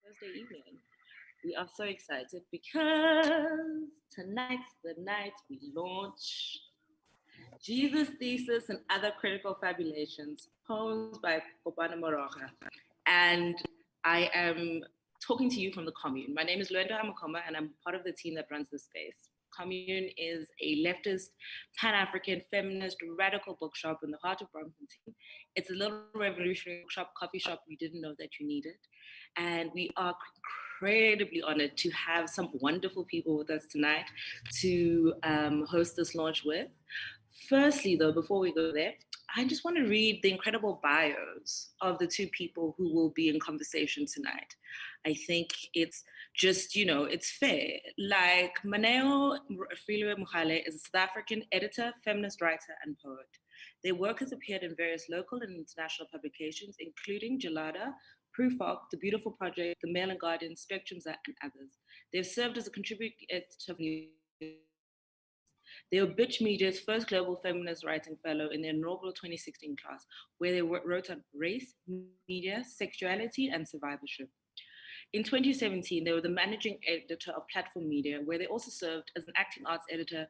Thursday evening. We are so excited because tonight's the night we launch Jesus' Thesis and Other Critical Fabulations, poems by Kopano Maroga. And I am talking to you from the commune. My name is Luendo Hamakoma, and I'm part of the team that runs this space. Commune is a leftist, Pan-African, feminist, radical bookshop in the heart of Braamfontein. It's a little revolutionary bookshop, coffee shop you didn't know that you needed. And we are incredibly honored to have some wonderful people with us tonight to host this launch with. Firstly, though, before we go there, I just want to read the incredible bios of the two people who will be in conversation tonight. I think it's just, it's fair. Like, Maneo Refiloe Mohale is a South African editor, feminist writer, and poet. Their work has appeared in various local and international publications, including Jalada, Prufrock, The Beautiful Project, The Mail and Guardian, spectrum.za, and others. They've served as a contributing editor of New. They were Bitch Media's first global feminist writing fellow in their inaugural 2016 class, where they wrote on race, media, sexuality, and survivorship. In 2017, they were the managing editor of Platform Media, where they also served as an acting arts editor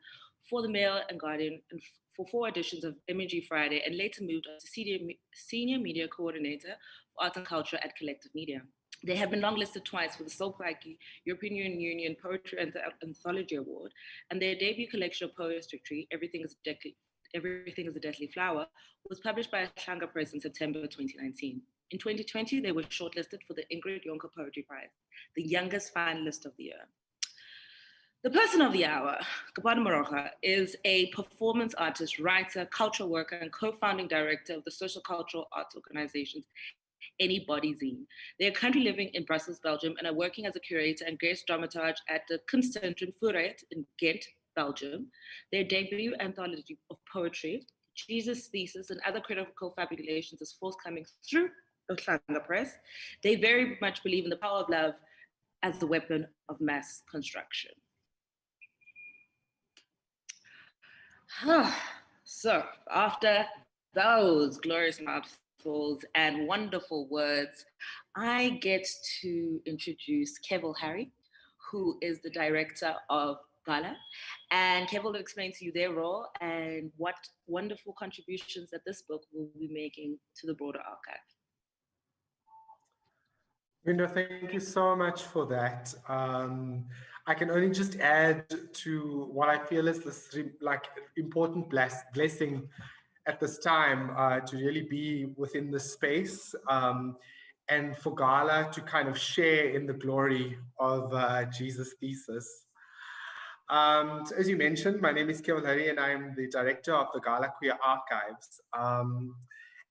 for The Mail and Guardian and for 4 editions of Imagery Friday, and later moved on to senior media coordinator for arts and culture at Collective Media. They have been longlisted twice for the Solpaki European Union Poetry and Anthology Award, and their debut collection of poetry, Everything is a Deathly Flower, was published by uHlanga Press in September 2019. In 2020, they were shortlisted for the Ingrid Jonker Poetry Prize, the youngest finalist of the year. The person of the hour, Kopano Maroga, is a performance artist, writer, cultural worker, and co-founding director of the socio-cultural arts organizations ANY BODY ZINE. They are currently living in Brussels, Belgium, and are working as a curator and guest-dramaturge at the Kunstencentrum Vooruit in Ghent, Belgium. Their debut anthology of poetry, Jesus' Thesis and Other Critical Fabulations, is forthcoming through uHlanga Press. They very much believe in the power of love as the weapon of mass construction. So, after those glorious mouthfuls and wonderful words, I get to introduce Keval Harry, who is the director of Gala. And Keval will explain to you their role and what wonderful contributions that this book will be making to the broader archive. Linda, thank you so much for that. I can only just add to what I feel is this important blessing at this time to really be within the space and for Gala to kind of share in the glory of Jesus' Thesis. So as you mentioned, my name is Keval Harry and I'm the director of the Gala Queer Archives.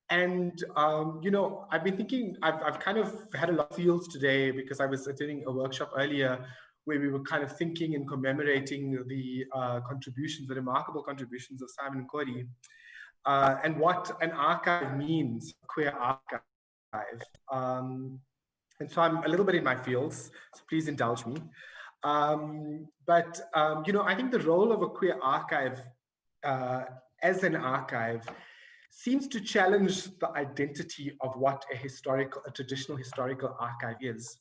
I've been thinking, I've kind of had a lot of feels today because I was attending a workshop earlier where we were kind of thinking and commemorating the contributions, the remarkable contributions of Simon Cody and what an archive means, a queer archive. And so I'm a little bit in my feels, so please indulge me. I think the role of a queer archive as an archive seems to challenge the identity of what a traditional historical archive is.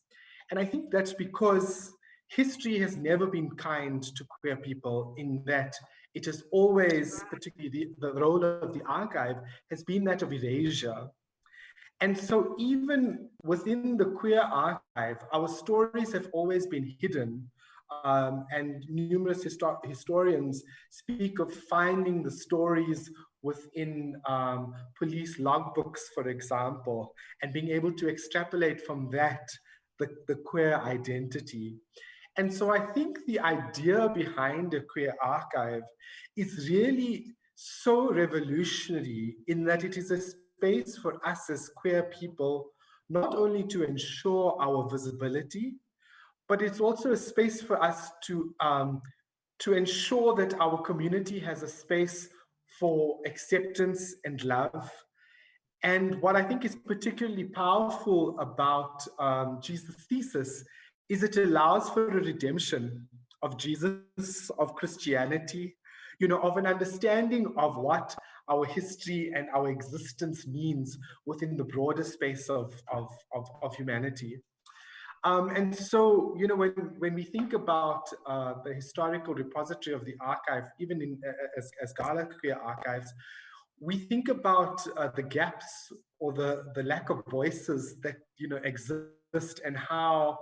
And I think that's because history has never been kind to queer people in that it has always, particularly the role of the archive, has been that of erasure. And so even within the queer archive, our stories have always been hidden. And numerous historians speak of finding the stories within police logbooks, for example, and being able to extrapolate from that the queer identity. And so I think the idea behind a queer archive is really so revolutionary in that it is a space for us as queer people, not only to ensure our visibility, but it's also a space for us to ensure that our community has a space for acceptance and love. And what I think is particularly powerful about Jesus' Thesis is it allows for a redemption of Jesus, of Christianity, of an understanding of what our history and our existence means within the broader space of humanity. And so, you know, when we think about the historical repository of the archive, even in, as Gala Queer Archives, we think about the gaps or the lack of voices that, you know, exist, and how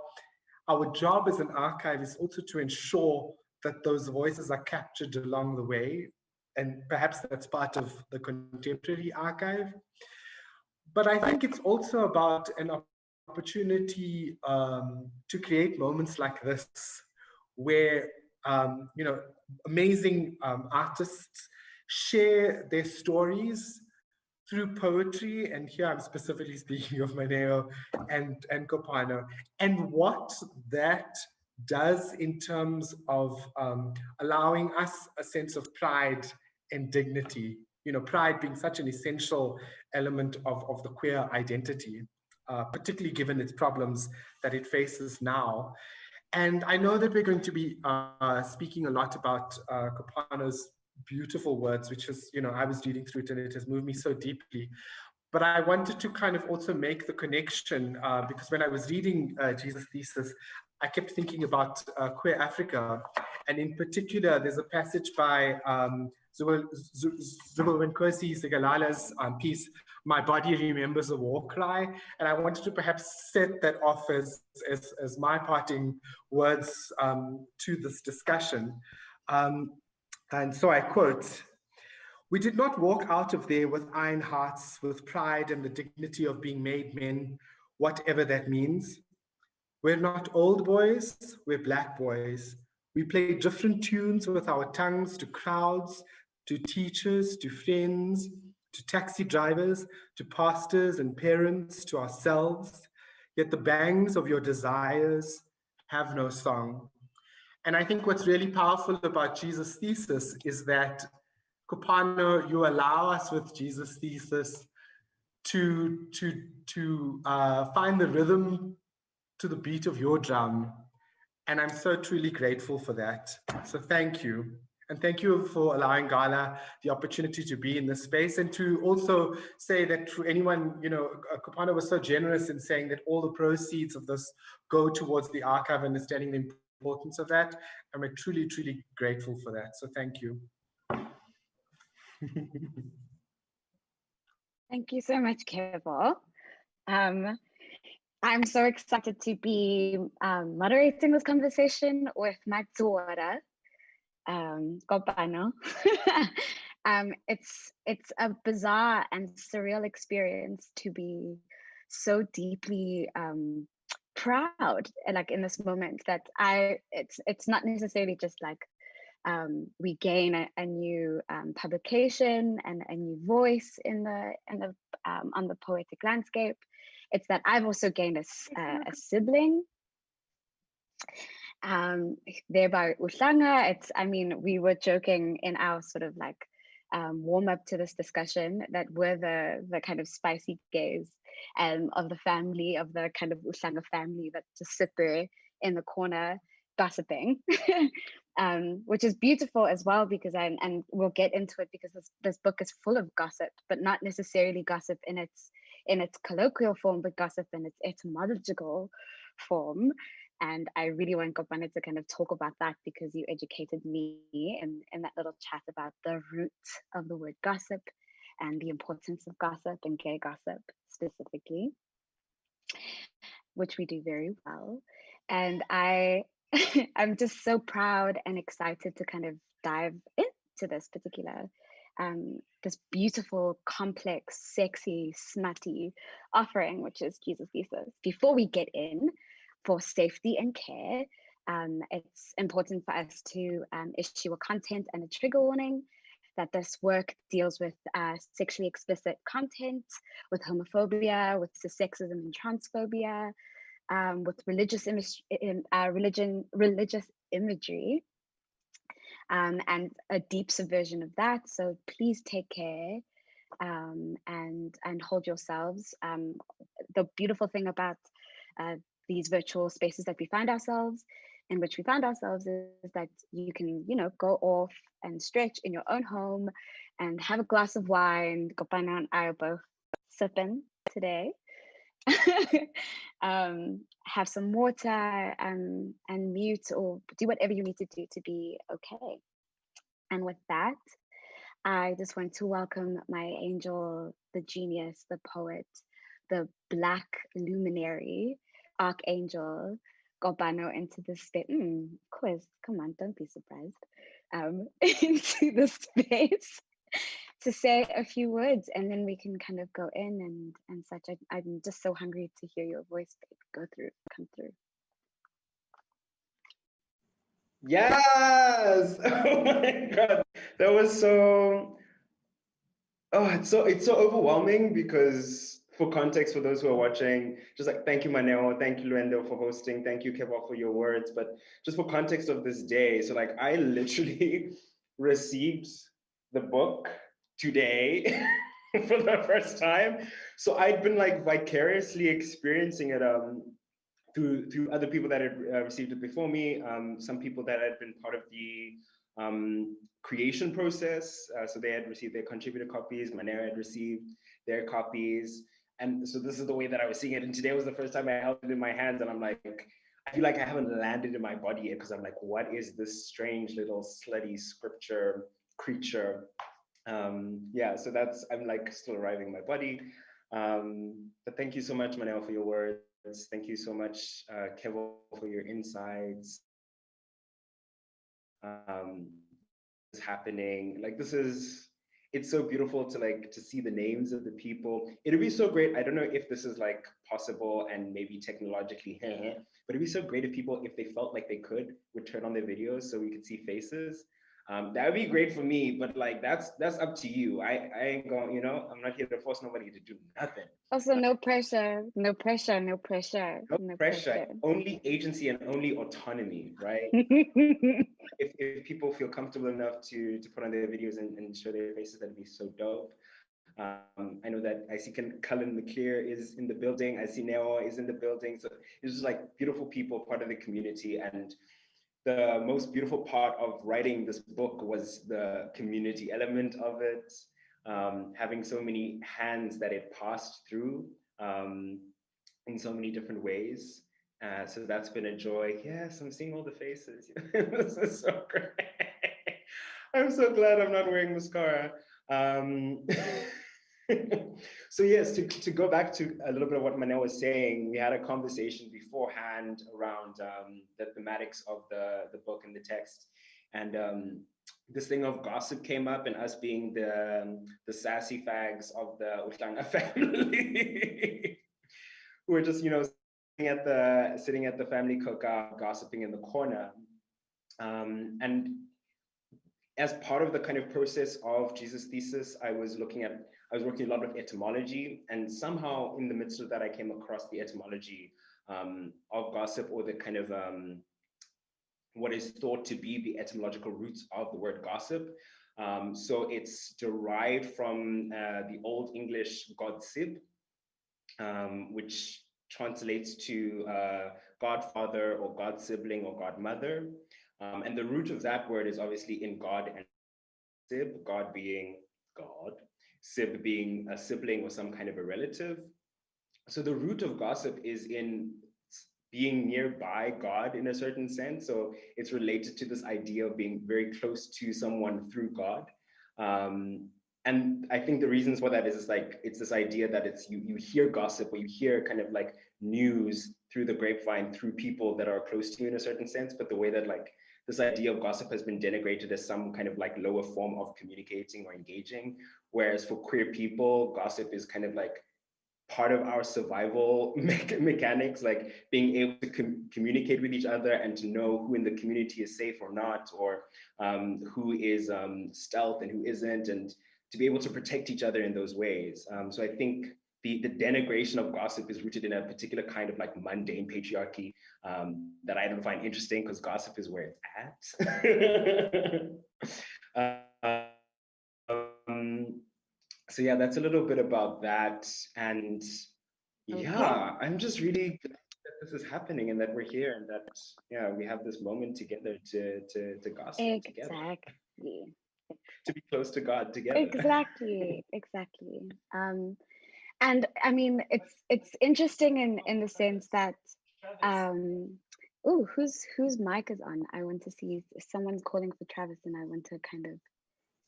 our job as an archive is also to ensure that those voices are captured along the way. And perhaps that's part of the contemporary archive. But I think it's also about an opportunity to create moments like this, where you know, amazing artists share their stories through poetry, and here I'm specifically speaking of Maneo and Kopano, and what that does in terms of allowing us a sense of pride and dignity. You know, pride being such an essential element of the queer identity, particularly given its problems that it faces now. And I know that we're going to be speaking a lot about Kopano's beautiful words, which is, you know, I was reading through it and it has moved me so deeply. But I wanted to kind of also make the connection because when I was reading Jesus' Thesis, I kept thinking about queer Africa. And in particular, there's a passage by Zubul Nkosi Sigalala's piece, My Body Remembers a War Cry. And I wanted to perhaps set that off as my parting words to this discussion. And so I quote, "We did not walk out of there with iron hearts, with pride and the dignity of being made men, whatever that means. We're not old boys, we're black boys. We play different tunes with our tongues to crowds, to teachers, to friends, to taxi drivers, to pastors and parents, to ourselves. Yet the bangs of your desires have no song." And I think what's really powerful about Jesus' Thesis is that, Kopano, you allow us with Jesus' Thesis to find the rhythm to the beat of your drum. And I'm so truly grateful for that. So thank you. And thank you for allowing Gala the opportunity to be in this space, and to also say that to anyone, you know, Kopano was so generous in saying that all the proceeds of this go towards the archive, understanding the importance of that. And we're truly, truly grateful for that. So thank you. Thank you so much, Kevo. I'm so excited to be moderating this conversation with Matsuora, Kopano. It's a bizarre and surreal experience to be so deeply proud, like in this moment, that it's not necessarily just like we gain a new publication and a new voice in the on the poetic landscape. It's that I've also gained a sibling, thereby uHlanga. It's, I mean, we were joking in our sort of like warm up to this discussion that we're the kind of spicy gays of the family, of the kind of uHlanga family that just sit there in the corner gossiping. Which is beautiful as well, because and we'll get into it, because this book is full of gossip, but not necessarily gossip in its colloquial form, but gossip in its etymological form. And I really want Kopano to kind of talk about that, because you educated me in that little chat about the root of the word gossip and the importance of gossip and gay gossip specifically, which we do very well. And I'm just so proud and excited to kind of dive into this particular, this beautiful, complex, sexy, smutty offering, which is Jesus Thesis. Before we get in, for safety and care, it's important for us to issue a content and a trigger warning that this work deals with sexually explicit content, with homophobia, with cissexism and transphobia, with religious imagery, and a deep subversion of that. So please take care and hold yourselves. The beautiful thing about these virtual spaces that we find ourselves in, which we found ourselves, is that you can, you know, go off and stretch in your own home and have a glass of wine. Kopano and I are both sipping today. have some water, and mute or do whatever you need to do to be okay. And with that, I just want to welcome my angel, the genius, the poet, the Black luminary, archangel, Kopano, into the space. Quiz, come on, don't be surprised. Into the space to say a few words, and then we can kind of go in and such. I'm just so hungry to hear your voice, babe. Go through, come through. Yes! Oh my God, that was so. Oh, it's so overwhelming because, for context, for those who are watching, just like thank you, Maneo, thank you, Luendo, for hosting, thank you, Kevo, for your words. But just for context of this day, so like I literally received the book today for the first time. So I'd been like vicariously experiencing it through other people that had received it before me, some people that had been part of the creation process. So they had received their contributor copies, Maneo had received their copies. And so this is the way that I was seeing it. And today was the first time I held it in my hands, and I'm like, I feel like I haven't landed in my body yet, because I'm like, what is this strange little slutty scripture creature? Yeah, so I'm like still arriving in my body. But thank you so much, Maneo, for your words. Thank you so much, Kevo, for your insights. Is happening. Like it's so beautiful to see the names of the people. It'd be so great. I don't know if this is like possible and maybe technologically, but it'd be so great if people, if they felt like they would turn on their videos so we could see faces. That would be great for me, but like that's up to you. I ain't going, I'm not here to force nobody to do nothing. Also, no pressure, no pressure, no pressure. No pressure. Only agency and only autonomy, right? If people feel comfortable enough to put on their videos and show their faces, that'd be so dope. I know that I see Cullen McClear is in the building. I see Neo is in the building. So it's just like beautiful people, part of the community. And the most beautiful part of writing this book was the community element of it, having so many hands that it passed through in so many different ways. So that's been a joy. Yes, I'm seeing all the faces. This is so great. I'm so glad I'm not wearing mascara. So yes, to go back to a little bit of what Maneo was saying, we had a conversation beforehand around the thematics of the book and the text. And this thing of gossip came up, and us being the sassy fags of the uHlanga family. Who are just, sitting at the family cookout, gossiping in the corner. And as part of the kind of process of Jesus' thesis, I was working a lot with etymology, and somehow in the midst of that, I came across the etymology of gossip, or the kind of what is thought to be the etymological roots of the word gossip. So it's derived from the Old English godsib, which translates to godfather or god sibling or godmother. And the root of that word is obviously in God and sib, God being God, sib being a sibling or some kind of a relative. So the root of gossip is in being nearby God in a certain sense. So it's related to this idea of being very close to someone through God. And I think the reasons for that is it's this idea that it's you hear gossip, or you hear kind of like news through the grapevine, through people that are close to you in a certain sense. But the way that like this idea of gossip has been denigrated as some kind of like lower form of communicating or engaging. Whereas for queer people, gossip is kind of like part of our survival mechanics, like being able to communicate with each other and to know who in the community is safe or not, or who is stealth and who isn't, and to be able to protect each other in those ways. So I think the denigration of gossip is rooted in a particular kind of like mundane patriarchy that I don't find interesting, because gossip is where it's at. So yeah, that's a little bit about that. And yeah, I'm just really glad that this is happening and that we're here, and that we have this moment together to gossip together. To be close to God together. Exactly. And I mean, it's interesting in the sense that, oh, whose mic is on? I want to see if someone's calling for Travis, and I want to kind of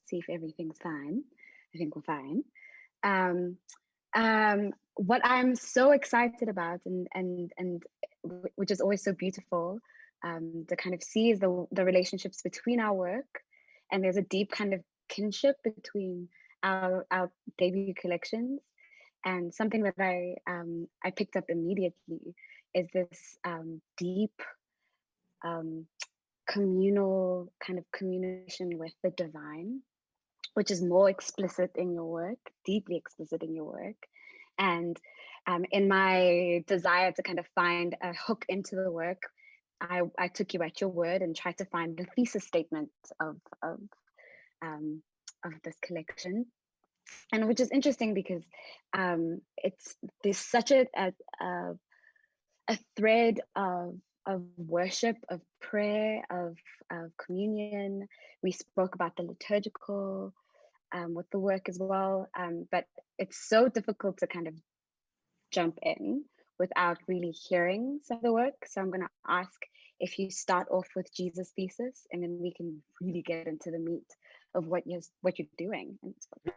see if everything's fine. I think we're fine. What I'm so excited about, and which is always so beautiful, to kind of see is the relationships between our work, and there's a deep kind of kinship between our debut collections. And something that I picked up immediately is this deep communal kind of communication with the divine, which is more explicit in your work, deeply explicit in your work. And in my desire to kind of find a hook into the work, I took you at your word and tried to find the thesis statement of this collection. And which is interesting because there's such a thread of worship, of prayer, of communion. We spoke about the liturgical with the work as well, but it's so difficult to kind of jump in without really hearing some of the work. So I'm going to ask if you start off with Jesus Thesis, and then we can really get into the meat of what you're doing in this book.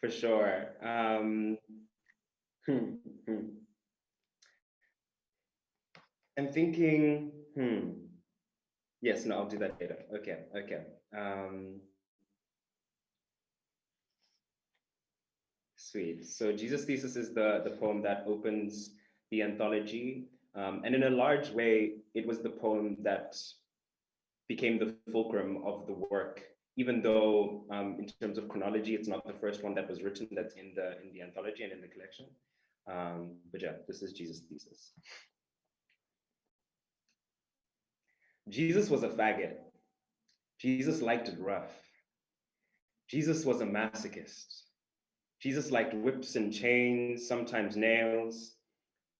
For sure. I'm thinking, yes, no, I'll do that later. Okay. Sweet. So Jesus Thesis is the poem that opens the anthology. And in a large way, it was the poem that became the fulcrum of the work, even though in terms of chronology, it's not the first one that was written that's in the anthology and in the collection. But yeah, this is Jesus Thesis. Jesus was a faggot. Jesus liked it rough. Jesus was a masochist. Jesus liked whips and chains, sometimes nails.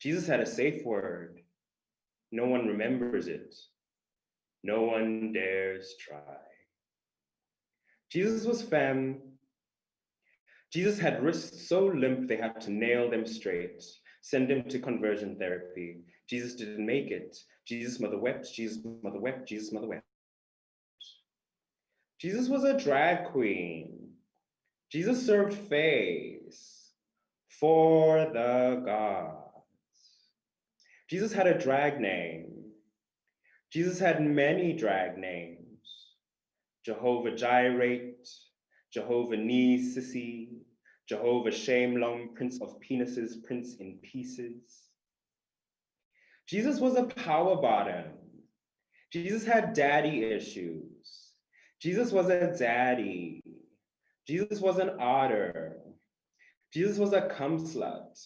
Jesus had a safe word. No one remembers it. No one dares try. Jesus was femme. Jesus had wrists so limp they had to nail them straight, send him to conversion therapy. Jesus didn't make it. Jesus' mother wept, Jesus' mother wept, Jesus' mother wept. Jesus was a drag queen. Jesus served face for the gods. Jesus had a drag name. Jesus had many drag names. Jehovah Gyrate, Jehovah Knee Sissy, Jehovah Shamelum, Prince of Penises, Prince in Pieces. Jesus was a power bottom. Jesus had daddy issues. Jesus was a daddy. Jesus was an otter. Jesus was a cum slut,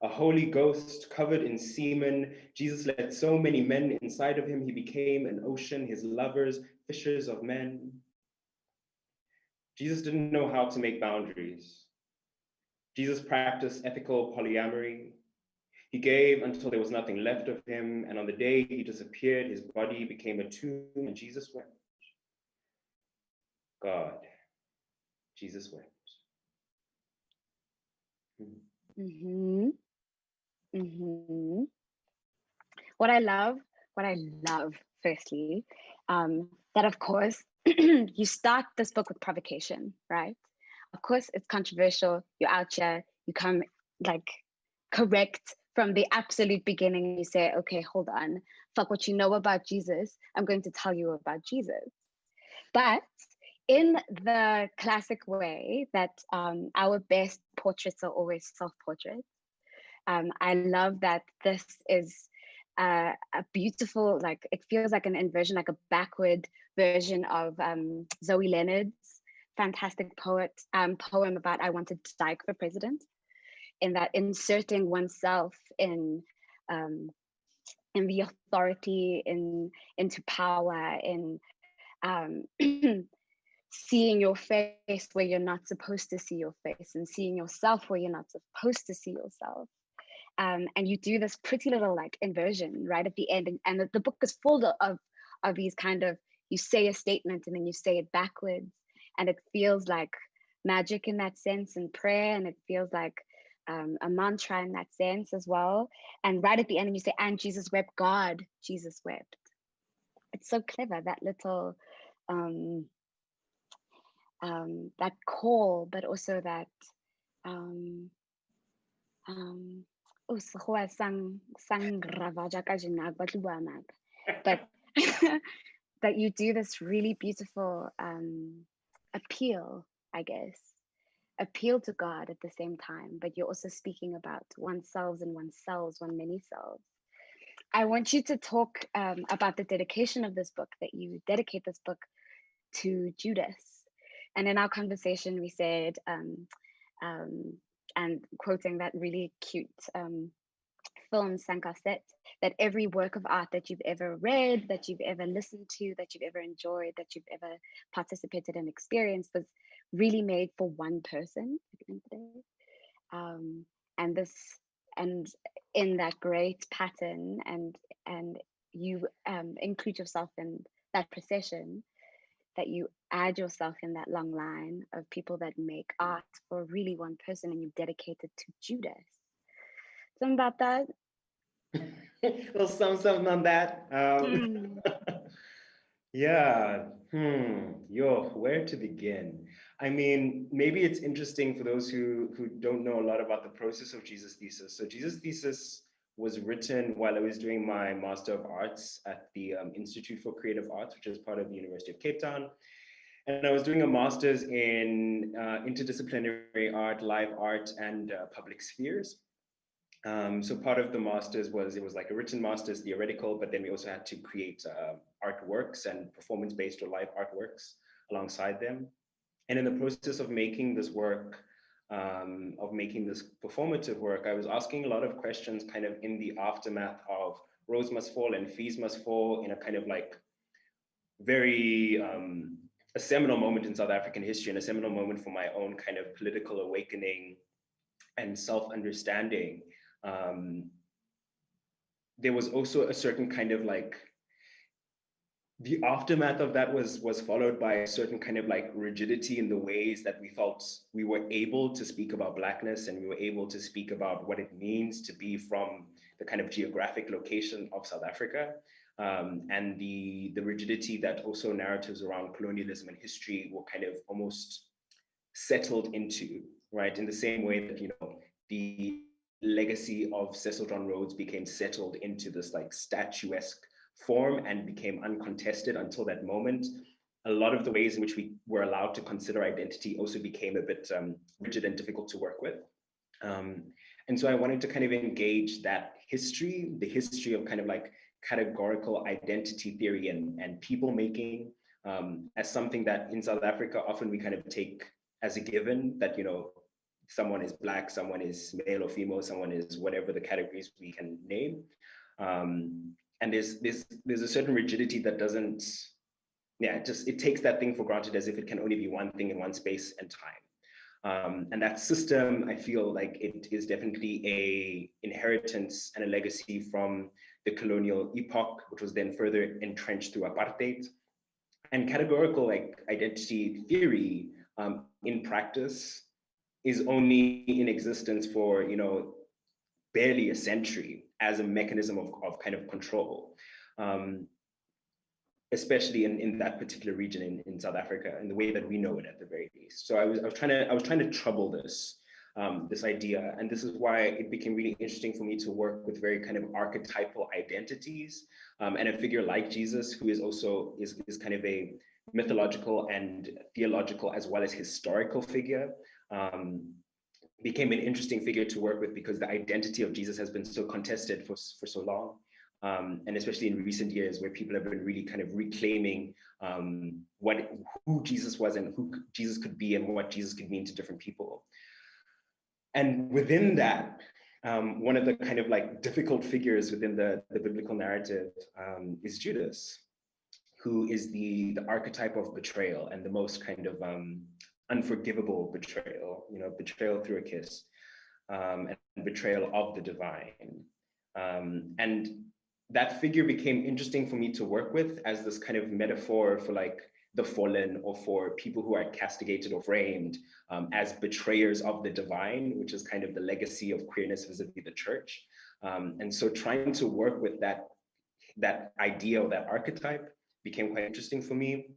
a Holy Ghost covered in semen. Jesus let so many men inside of him, he became an ocean, his lovers, fishers of men. Jesus didn't know how to make boundaries. Jesus practiced ethical polyamory. He gave until there was nothing left of him, and on the day he disappeared, his body became a tomb, and Jesus wept. God, Jesus wept. Mm-hmm. Mm-hmm. What I love, firstly, that of course, you start this book with provocation, right? Of course, it's controversial. You're out here, you come like correct from the absolute beginning. You say, okay, hold on, fuck what you know about Jesus. I'm going to tell you about Jesus. But in the classic way that our best portraits are always self-portraits, I love that this is a beautiful, like, it feels like an inversion, like a backward version of Zoe Leonard's fantastic poem about I Wanted Dyke for President, in that inserting oneself in the authority, into power, in seeing your face where you're not supposed to see your face, and seeing yourself where you're not supposed to see yourself. And you do this pretty little like inversion right at the end, and the book is full of these kind of, you say a statement and then you say it backwards, and it feels like magic in that sense and prayer, and it feels like a mantra in that sense as well. And right at the end, you say, and Jesus wept, God, Jesus wept. It's so clever, that little, that call, but also that, but that you do this really beautiful appeal, I guess, appeal to God at the same time, but you're also speaking about oneself and oneself, one many selves. I want you to talk about the dedication of this book, that you dedicate this book to Judas. And in our conversation, we said, and quoting that really cute film Sankaset, that every work of art that you've ever read, that you've ever listened to, that you've ever enjoyed, that you've ever participated and experienced was really made for one person at the end of the day. And in that great pattern, and you include yourself in that procession, that you add yourself in that long line of people that make art for really one person, and you've dedicated to Judas. Something about that? Well, something on that. Yeah. Where to begin? I mean, maybe it's interesting for those who don't know a lot about the process of Jesus Thesis. So Jesus Thesis was written while I was doing my Master of Arts at the Institute for Creative Arts, which is part of the University of Cape Town. And I was doing a master's in interdisciplinary art, live art, and public spheres. So part of the master's was, it was like a written master's, theoretical, but then we also had to create artworks and performance-based or live artworks alongside them. And in the process of making this work, of making this performative work, I was asking a lot of questions kind of in the aftermath of Rose Must Fall and Fees Must Fall, in a kind of like very, a seminal moment in South African history, and a seminal moment for my own kind of political awakening and self-understanding. There was also a certain kind of like, the aftermath of that was followed by a certain kind of like rigidity in the ways that we felt we were able to speak about Blackness, and we were able to speak about what it means to be from the kind of geographic location of South Africa, and the rigidity that also narratives around colonialism and history were kind of almost settled into, right? In the same way that, you know, the legacy of Cecil John Rhodes became settled into this like statuesque form and became uncontested until that moment. A lot of the ways in which we were allowed to consider identity also became a bit rigid and difficult to work with. And so I wanted to kind of engage that history, the history of kind of like categorical identity theory and people making, as something that in South Africa often we kind of take as a given, that, you know, someone is Black, someone is male or female, someone is whatever the categories we can name. And there's a certain rigidity that doesn't, it takes that thing for granted as if it can only be one thing in one space and time. And that system, I feel like it is definitely a inheritance and a legacy from the colonial epoch, which was then further entrenched through apartheid. And categorical like identity theory in practice is only in existence for, you know, barely a century as a mechanism of kind of control, especially in that particular region in South Africa, in the way that we know it at the very least. So I was trying to trouble this this idea, and this is why it became really interesting for me to work with very kind of archetypal identities, and a figure like Jesus, who is also is kind of a mythological and theological as well as historical figure. Became an interesting figure to work with because the identity of Jesus has been so contested for so long. And especially in recent years, where people have been really kind of reclaiming who Jesus was and who Jesus could be and what Jesus could mean to different people. And within that, one of the kind of like difficult figures within the biblical narrative is Judas, who is the archetype of betrayal and the most kind of unforgivable betrayal, you know, betrayal through a kiss, and betrayal of the divine. And that figure became interesting for me to work with as this kind of metaphor for like the fallen or for people who are castigated or framed as betrayers of the divine, which is kind of the legacy of queerness vis-a-vis the church. And so trying to work with that idea or that archetype became quite interesting for me.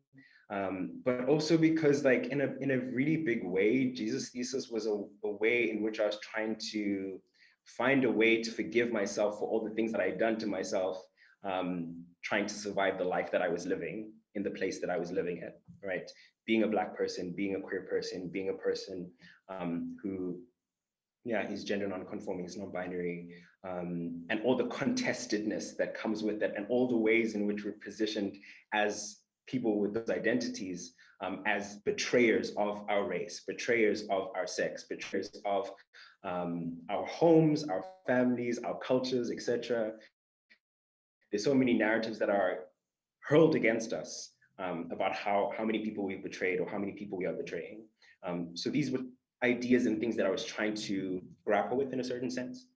But also because like in a really big way, Jesus' Thesis was a way in which I was trying to find a way to forgive myself for all the things that I had done to myself, trying to survive the life that I was living in the place that I was living at, right? Being a Black person, being a queer person, being a person who, is gender non-conforming, is non-binary, and all the contestedness that comes with it, and all the ways in which we're positioned as people with those identities, as betrayers of our race, betrayers of our sex, betrayers of our homes, our families, our cultures, etc. There's so many narratives that are hurled against us about how many people we've betrayed or how many people we are betraying. So these were ideas and things that I was trying to grapple with in a certain sense.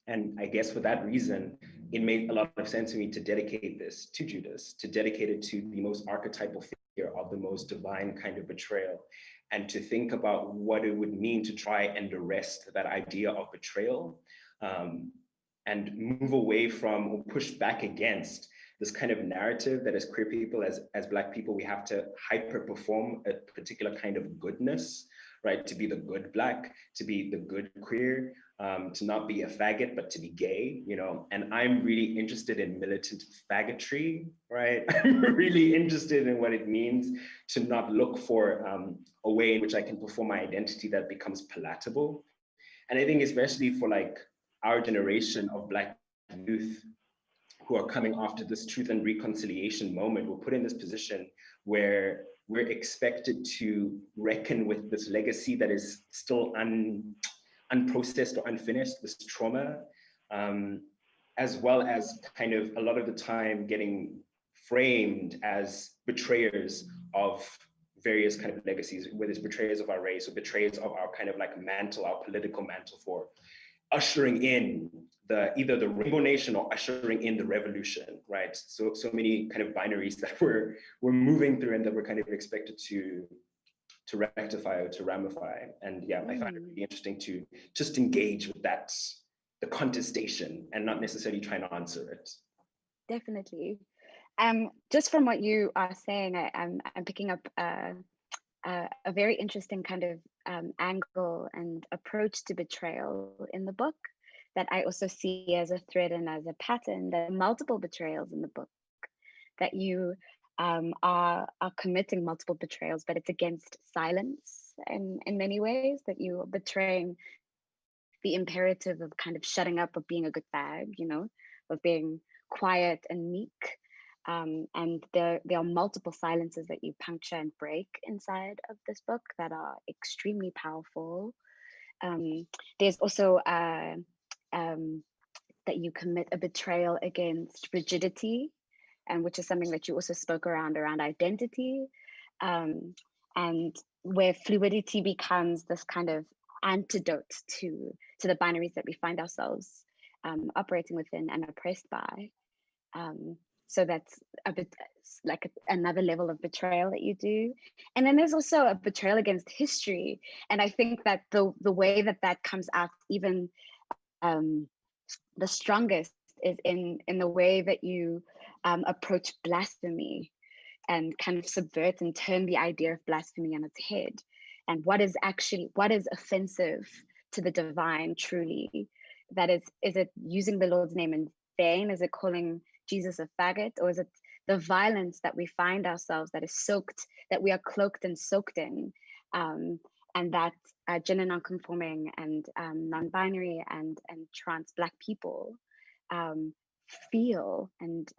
And I guess for that reason, it made a lot of sense to me to dedicate this to Judas, to dedicate it to the most archetypal figure of the most divine kind of betrayal, and to think about what it would mean to try and arrest that idea of betrayal, and move away from or push back against this kind of narrative that as queer people, as Black people, we have to hyper perform a particular kind of goodness, right? To be the good Black, to be the good queer, to not be a faggot, but to be gay, you know? And I'm really interested in militant faggotry, right? I'm really interested in what it means to not look for a way in which I can perform my identity that becomes palatable. And I think especially for like our generation of Black youth who are coming after this truth and reconciliation moment, we're put in this position where we're expected to reckon with this legacy that is still unprocessed or unfinished, this trauma, as well as kind of a lot of the time getting framed as betrayers of various kind of legacies, whether it's betrayers of our race or betrayers of our kind of like mantle, our political mantle for ushering in either the Rainbow Nation or ushering in the revolution, right? So many kind of binaries that we're moving through and that we're kind of expected to rectify or to ramify. And yeah, I find it really interesting to just engage with that, the contestation, and not necessarily trying to answer it. Definitely. Just from what you are saying, I'm picking up a very interesting kind of angle and approach to betrayal in the book that I also see as a thread and as a pattern. There are multiple betrayals in the book, that you are committing multiple betrayals, but it's against silence in many ways, that you are betraying the imperative of kind of shutting up, of being a good fag, you know, of being quiet and meek. And there are multiple silences that you puncture and break inside of this book that are extremely powerful. There's also that you commit a betrayal against rigidity, and which is something that you also spoke around identity, and where fluidity becomes this kind of antidote to the binaries that we find ourselves operating within and oppressed by. So that's a bit like another level of betrayal that you do. And then there's also a betrayal against history. And I think that the way that comes out even the strongest is in the way that you approach blasphemy and kind of subvert and turn the idea of blasphemy on its head. And what is offensive to the divine truly? That is it using the Lord's name in vain? Is it calling Jesus a faggot? Or is it the violence that we find ourselves, that is soaked, that we are cloaked and soaked in, and that gender non-conforming and non-binary and trans Black people feel and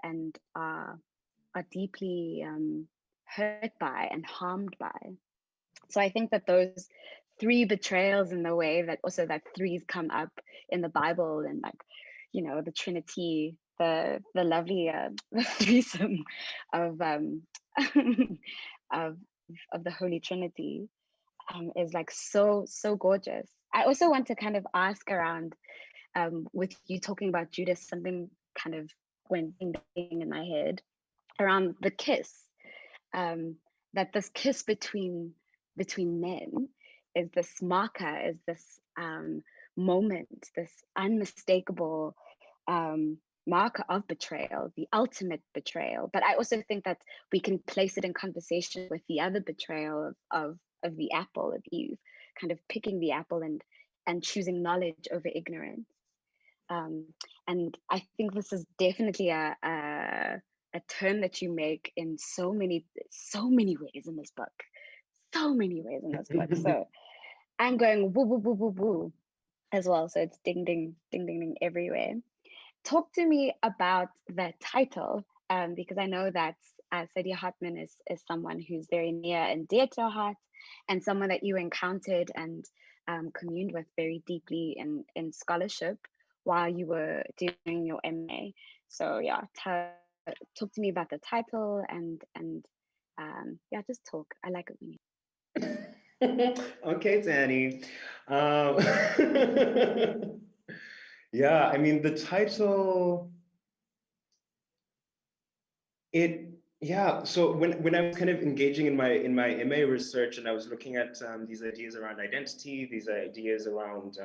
are deeply hurt by and harmed by? So I think that those three betrayals, in the way that also that threes come up in the Bible, and like, you know, the Trinity, the lovely threesome of of the Holy Trinity, is like so gorgeous. I also want to kind of ask around, with you talking about Judas, something kind of went in my head around the kiss, that this kiss between men is this marker, is this moment, this unmistakable marker of betrayal, the ultimate betrayal. But I also think that we can place it in conversation with the other betrayal of the apple, of Eve, kind of picking the apple and choosing knowledge over ignorance. And I think this is definitely a turn that you make in so many ways in this book. So many ways in this book. So I'm going woo woo woo woo woo as well. So it's ding ding ding ding ding everywhere. Talk to me about the title, because I know that Saidiya Hartman is someone who's very near and dear to your heart, and someone that you encountered and communed with very deeply in scholarship while you were doing your MA. So yeah, talk to me about the title and yeah, just talk. I like it when you. Okay, Danny. Yeah, I mean, the title, so when I was kind of engaging in my MA research, and I was looking at these ideas around identity, these ideas around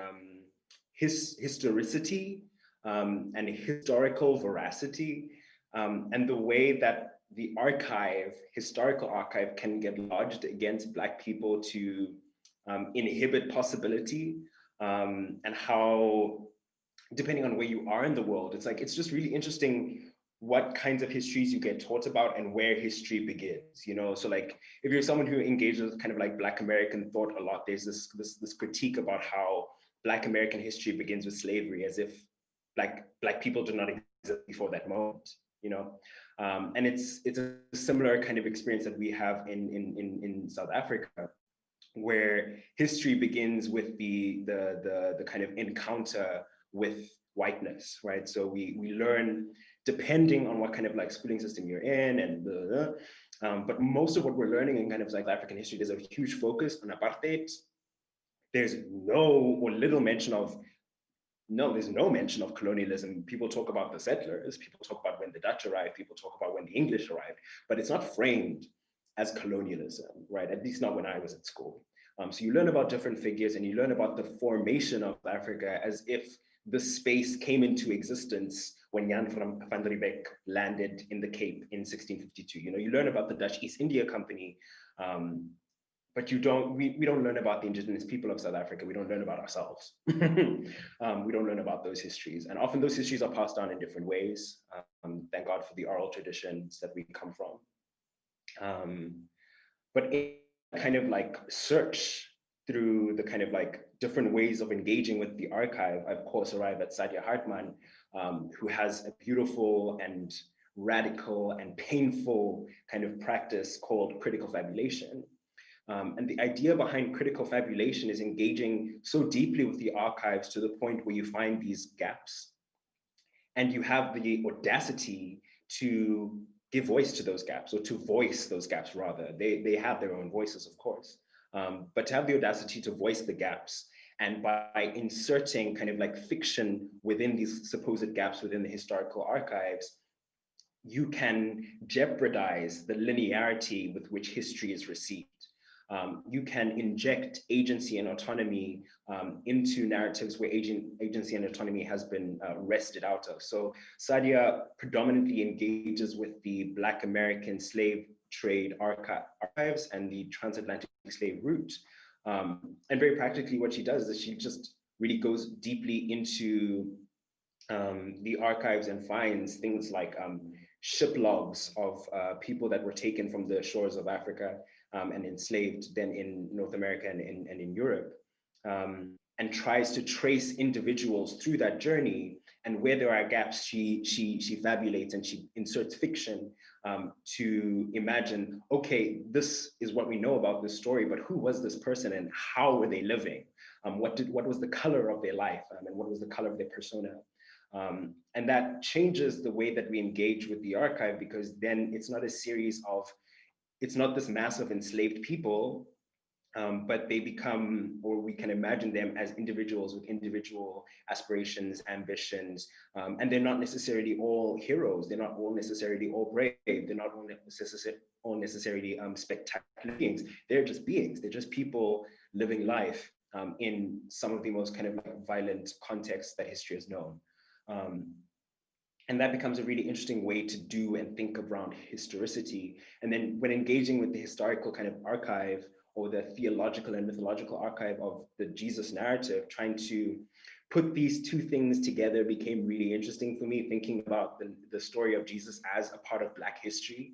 historicity and historical veracity, and the way that the historical archive can get lodged against Black people to inhibit possibility, and how, depending on where you are in the world, it's just really interesting what kinds of histories you get taught about and where history begins, you know? So like, if you're someone who engages with kind of like Black American thought a lot, there's this critique about how Black American history begins with slavery, as if Black people did not exist before that moment, you know? And it's a similar kind of experience that we have in South Africa, where history begins with the kind of encounter with whiteness, right? So we learn, depending on what kind of like schooling system you're in, and but most of what we're learning in kind of like African history, there's a huge focus on apartheid. There's no mention of colonialism. People talk about the settlers, people talk about when the Dutch arrived, people talk about when the English arrived, but it's not framed as colonialism, right? At least not when I was at school. So you learn about different figures, and you learn about the formation of Africa as if the space came into existence when Jan van Riebeeck landed in the Cape in 1652. You know, you learn about the Dutch East India Company, but we don't learn about the indigenous people of South Africa. We don't learn about ourselves. We don't learn about those histories. And often those histories are passed down in different ways. Thank God for the oral traditions that we come from. But in kind of like search through the kind of like different ways of engaging with the archive, I of course arrive at Saidiya Hartman, who has a beautiful and radical and painful kind of practice called critical fabulation. And the idea behind critical fabulation is engaging so deeply with the archives to the point where you find these gaps, and you have the audacity to give voice to those gaps, or to voice those gaps rather. They have their own voices, of course, but to have the audacity to voice the gaps, and by inserting kind of like fiction within these supposed gaps within the historical archives, you can jeopardize the linearity with which history is received. You can inject agency and autonomy into narratives where agency and autonomy has been wrested out of. So Saidiya predominantly engages with the Black American slave trade archives and the transatlantic slave route. And very practically what she does is she just really goes deeply into the archives and finds things like ship logs of people that were taken from the shores of Africa and enslaved then in North America and in Europe, and tries to trace individuals through that journey. And where there are gaps, she fabulates and she inserts fiction to imagine, okay, this is what we know about this story, but who was this person and how were they living? What was the color of their life, and what was the color of their persona? And that changes the way that we engage with the archive, because then it's not a series of, it's not this mass of enslaved people, but they become, or we can imagine them as individuals with individual aspirations, ambitions, and they're not necessarily all heroes. They're not all necessarily all brave. They're not all necessarily spectacular beings. They're just beings. They're just people living life in some of the most kind of like violent contexts that history has known. And that becomes a really interesting way to do and think around historicity. And then when engaging with the historical kind of archive, or the theological and mythological archive of the Jesus narrative, trying to put these two things together became really interesting for me. Thinking about the story of Jesus as a part of Black history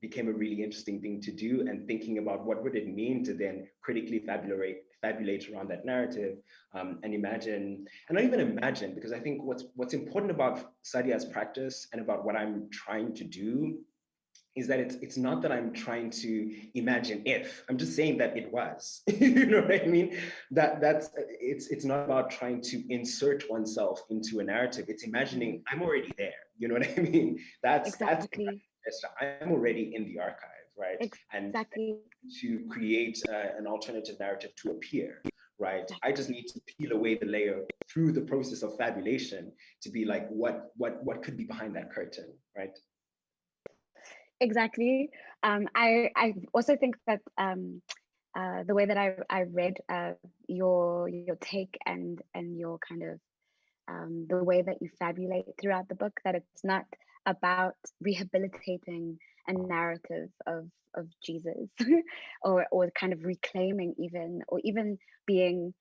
became a really interesting thing to do, and thinking about what would it mean to then critically fabulate around that narrative, and imagine, and not even imagine, because I think what's important about Sadia's practice and about what I'm trying to do is that it's not that I'm trying to imagine if, I'm just saying that it was. You know what I mean? It's not about trying to insert oneself into a narrative. It's imagining I'm already there. You know what I mean? That's I'm already in the archive, right? Exactly. And to create an alternative narrative to appear, right? I just need to peel away the layer through the process of fabulation to be like, what could be behind that curtain, right? Exactly. I also think that the way that I read your take and your kind of the way that you fabulate throughout the book, that it's not about rehabilitating a narrative of Jesus or kind of reclaiming even, or even being,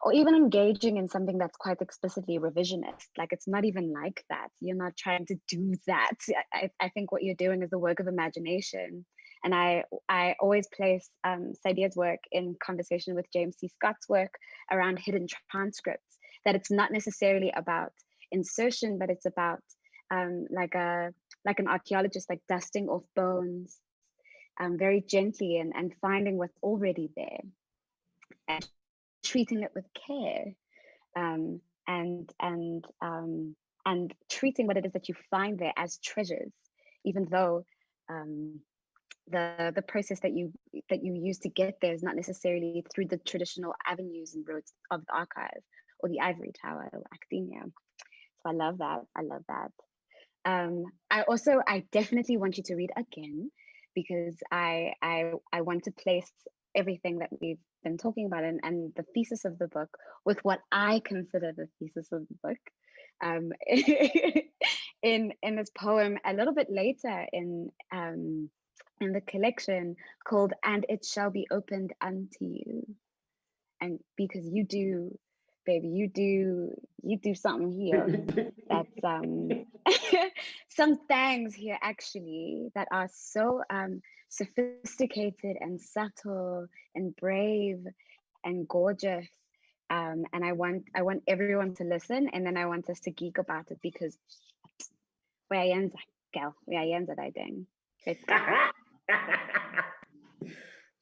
or even engaging in something that's quite explicitly revisionist. Like, it's not even like that. You're not trying to do that. I think what you're doing is the work of imagination. And I always place Sadia's work in conversation with James C. Scott's work around hidden transcripts, that it's not necessarily about insertion, but it's about like an archaeologist, like dusting off bones very gently and finding what's already there and treating it with care, and treating what it is that you find there as treasures, even though the process that you use to get there is not necessarily through the traditional avenues and roads of the archive or the ivory tower or academia. So I love that. I love that. I definitely want you to read again, because I want to place everything that we've been talking about and the thesis of the book with what I consider the thesis of the book in this poem a little bit later in the collection called "And It Shall Be Opened Unto You." And because you do, baby, you do something here that's some things here actually that are so sophisticated and subtle and brave and gorgeous, and I want everyone to listen, and then I want us to geek about it, because where I ends, girl, where I ends, I ding. Let's go.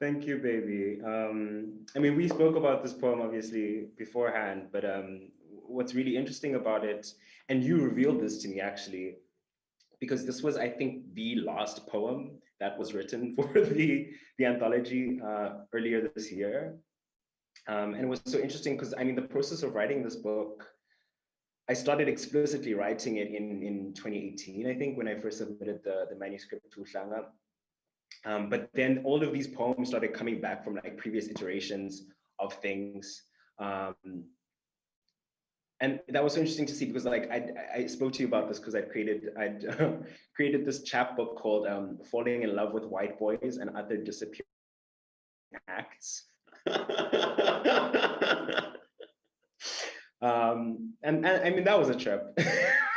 Thank you, baby. I mean, we spoke about this poem obviously beforehand, but what's really interesting about it, and you revealed this to me actually, because this was, I think, the last poem that was written for the anthology earlier this year. And it was so interesting because, I mean, the process of writing this book, I started explicitly writing it in 2018, I think, when I first submitted the manuscript to uHlanga. But then all of these poems started coming back from like previous iterations of things. And that was so interesting to see, because like I spoke to you about this because I'd created this chapbook called Falling in Love with White Boys and Other Disappearing Acts. And I mean, that was a trip.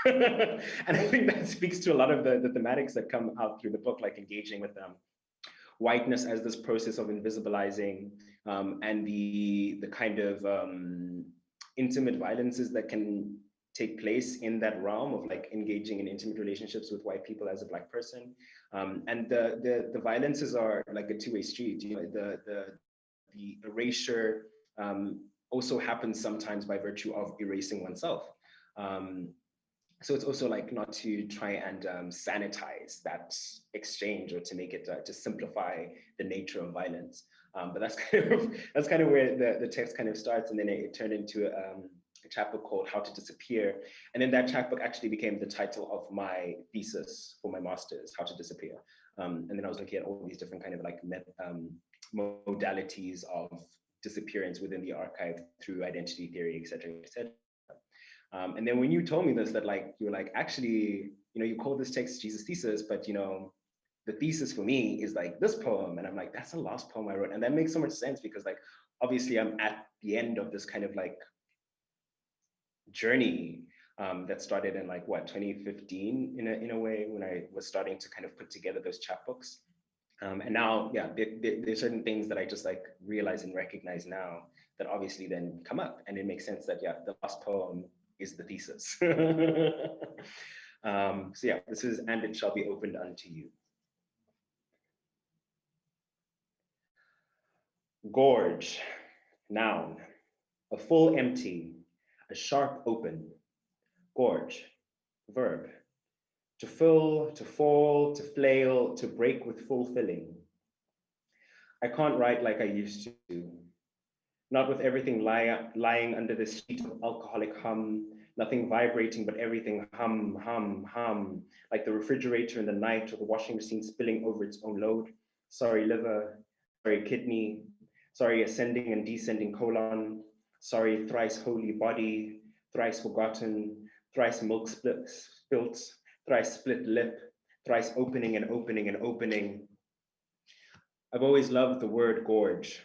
And I think that speaks to a lot of the thematics that come out through the book, like engaging with whiteness as this process of invisibilizing, and the kind of intimate violences that can take place in that realm of like engaging in intimate relationships with white people as a Black person. And the violences are like a two-way street. You know, the erasure also happens sometimes by virtue of erasing oneself. So it's also like not to try and sanitize that exchange or to make it to simplify the nature of violence. But that's kind of where the text kind of starts, and then it turned into a chapbook called How to Disappear. And then that chapbook actually became the title of my thesis for my master's, How to Disappear. And then I was looking at all these different kind of like modalities of disappearance within the archive through identity theory, et cetera, et cetera. And then when you told me this, that like, you were like, actually, you know, you call this text Jesus Thesis, but you know, the thesis for me is like this poem. And I'm like, that's the last poem I wrote. And that makes so much sense because like, obviously I'm at the end of this kind of like journey that started in like what, 2015 in a way, when I was starting to kind of put together those chapbooks. And now, yeah, there's certain things that I just like realize and recognize now that obviously then come up, and it makes sense that, yeah, the last poem is the thesis. So yeah, this is And It Shall Be Opened Unto You. Gorge, noun, a full empty, a sharp open. Gorge, verb, to fill, to fall, to flail, to break with full filling. I can't write like I used to. Not with everything lying under this heat of alcoholic hum, nothing vibrating, but everything hum, hum, hum, like the refrigerator in the night or the washing machine spilling over its own load. Sorry, liver, sorry, kidney, sorry, ascending and descending colon, sorry, thrice holy body, thrice forgotten, thrice milk spilt, thrice split lip, thrice opening and opening and opening. I've always loved the word gorge.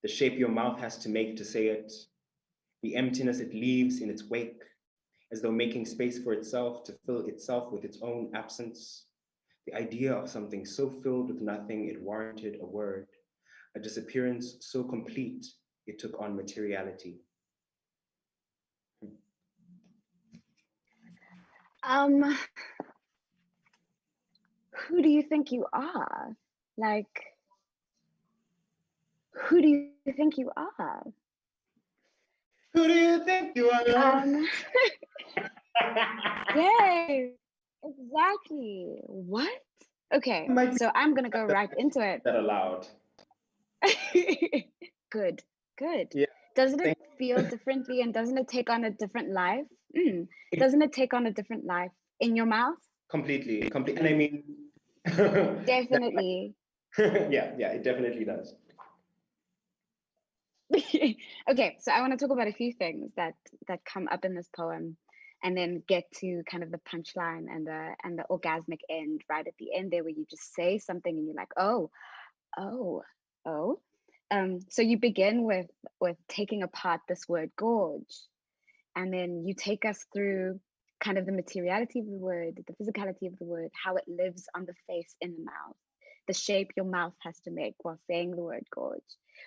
The shape your mouth has to make to say it, the emptiness it leaves in its wake, as though making space for itself to fill itself with its own absence. The idea of something so filled with nothing it warranted a word, a disappearance so complete it took on materiality. Who do you think you are? Like, who do you think you are? Who do you think you are? Yay, exactly. What? Okay, so I'm gonna go right into it. That aloud. Good. Yeah. Doesn't it feel differently, and doesn't it take on a different life? Doesn't it take on a different life in your mouth? Completely. And I mean, definitely. yeah, it definitely does. Okay, so I want to talk about a few things that come up in this poem, and then get to kind of the punchline and the orgasmic end right at the end there, where you just say something and you're like, oh. So you begin with taking apart this word gorge, and then you take us through kind of the materiality of the word, the physicality of the word, how it lives on the face in the mouth, the shape your mouth has to make while saying the word gorge.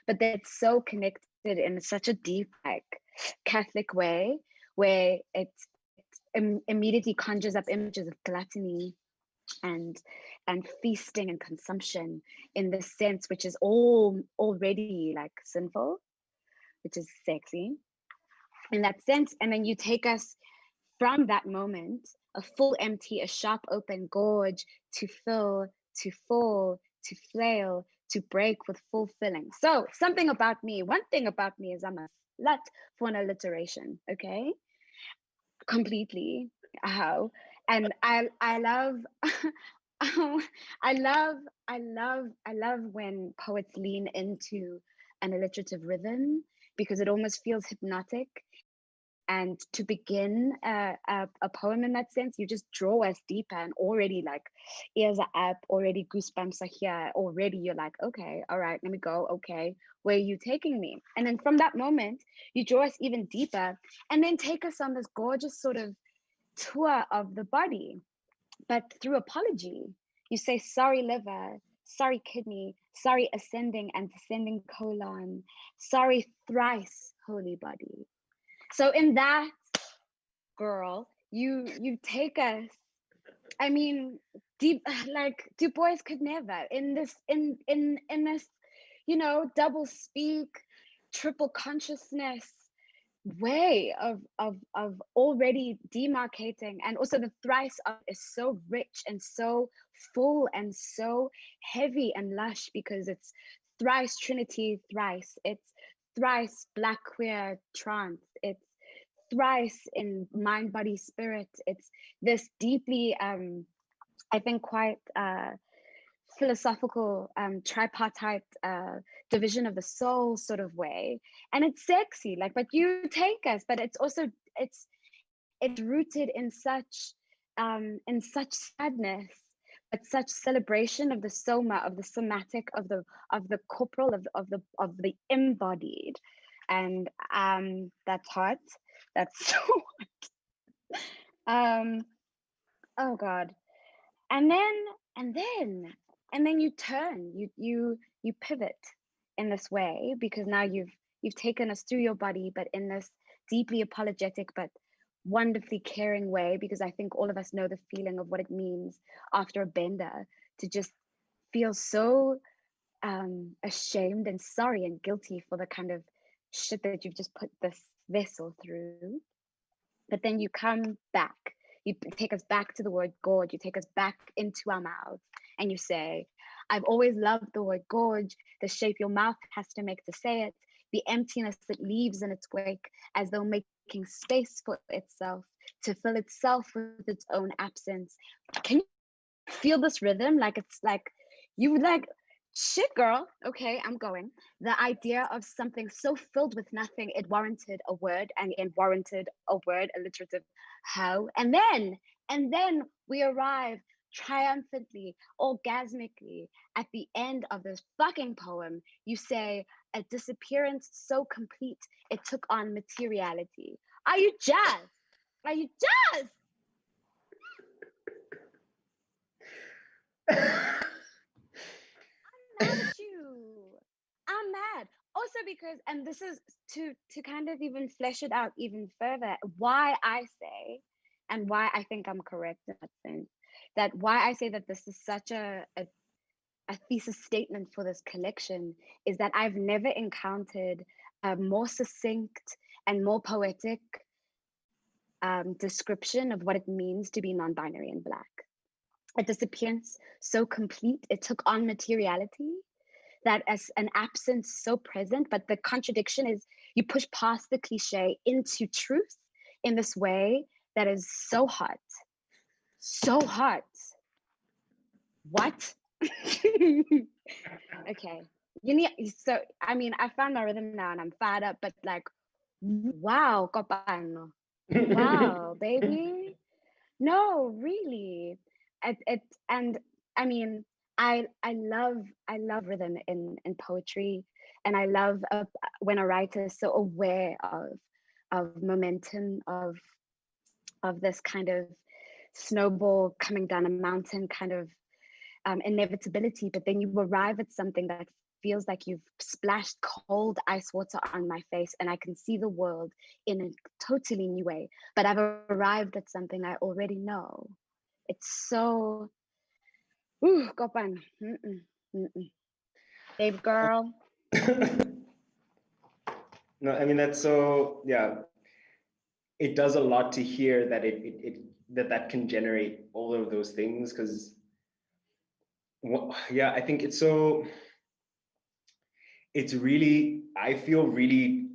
But that's so connected in such a deep, like, Catholic way, where it immediately conjures up images of gluttony and feasting and consumption in this sense, which is all already like sinful, which is sexy in that sense. And then you take us from that moment, a full empty, a sharp open gorge, to fill, to fall, to flail, to break with full filling. So one thing about me is I'm a slut for an alliteration, okay? Completely. How? And I love I love when poets lean into an alliterative rhythm, because it almost feels hypnotic. And to begin a poem in that sense, you just draw us deeper, and already like ears are up, already goosebumps are here, already you're like, okay, all right, let me go. Okay, where are you taking me? And then from that moment, you draw us even deeper, and then take us on this gorgeous sort of tour of the body, but through apology. You say, sorry, liver, sorry, kidney, sorry, ascending and descending colon, sorry, thrice holy body. So in that, girl, you take us, I mean, deep, like Du Bois could never, in this, you know, double speak, triple consciousness, way of already demarcating, and also the thrice of is so rich and so full and so heavy and lush, because it's thrice Trinity, thrice, it's thrice Black queer trans, it's thrice in mind, body, spirit. It's this deeply I think quite philosophical tripartite division of the soul sort of way, and it's sexy, like, but you take us, but it's also it's rooted in such sadness, but such celebration of the soma, of the somatic, of the corporal, of the embodied, and that's hot, that's so oh god. And then you turn, you pivot in this way, because now you've taken us through your body, but in this deeply apologetic but wonderfully caring way, because I think all of us know the feeling of what it means after a bender to just feel so ashamed and sorry and guilty for the kind of shit that you've just put this vessel through. But then you come back, you take us back to the word gorge, you take us back into our mouths, and you say, I've always loved the word gorge, the shape your mouth has to make to say it, the emptiness that leaves in its wake, as though making space for itself, to fill itself with its own absence. Can you feel this rhythm? Like, it's like, you like, shit, girl. Okay, I'm going. The idea of something so filled with nothing, it warranted a word, and it warranted a word, alliterative how. And then we arrive triumphantly, orgasmically, at the end of this fucking poem. You say, a disappearance so complete, it took on materiality. Are you jazzed? Are you jazzed? I'm mad at you. I'm mad. Also because, and this is to kind of even flesh it out even further, why I say, and why I think I'm correct in that sense, that why I say that this is such a thesis statement for this collection, is that I've never encountered a more succinct and more poetic description of what it means to be non-binary and Black. A disappearance so complete, it took on materiality, that as an absence so present, but the contradiction is you push past the cliche into truth in this way that is so hot. So hot. What? Okay. You need, so I mean, I found my rhythm now and I'm fired up, but like, wow, Kopano. Wow, baby. No, really. And I mean, I love rhythm in poetry, and I love when a writer is so aware of momentum, of this kind of snowball coming down a mountain kind of inevitability, but then you arrive at something that feels like you've splashed cold ice water on my face, and I can see the world in a totally new way, but I've arrived at something I already know. It's so, ooh, Kopan. Babe girl. No, I mean, that's so, yeah, it does a lot to hear that that can generate all of those things, because yeah, I think it's so, it's really, I feel really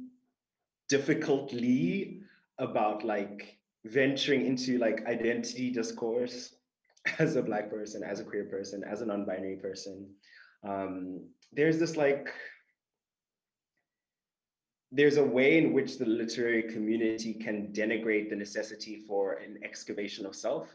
difficultly about like venturing into like identity discourse as a Black person, as a queer person, as a non-binary person. There's this like, there's a way in which the literary community can denigrate the necessity for an excavation of self,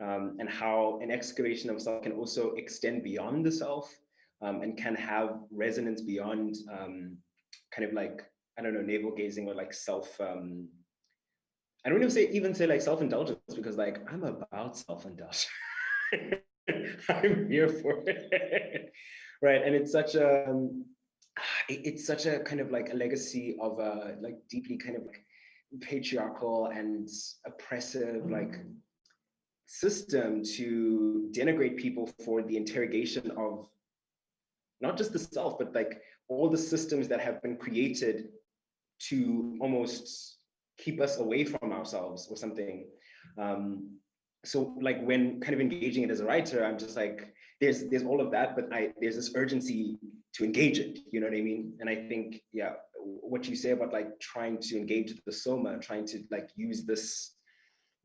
and how an excavation of self can also extend beyond the self, and can have resonance beyond kind of like, I don't know, navel gazing, or like self, I don't even say like self-indulgence, because like I'm about self-indulgence. I'm here for it. Right. And it's such a kind of like a legacy of a like deeply kind of like patriarchal and oppressive like system to denigrate people for the interrogation of not just the self, but like all the systems that have been created to almost keep us away from ourselves or something. So like when kind of engaging it as a writer, I'm just like, there's all of that, but there's this urgency to engage it, you know what I mean? And I think, yeah, what you say about like trying to engage the soma, trying to like use the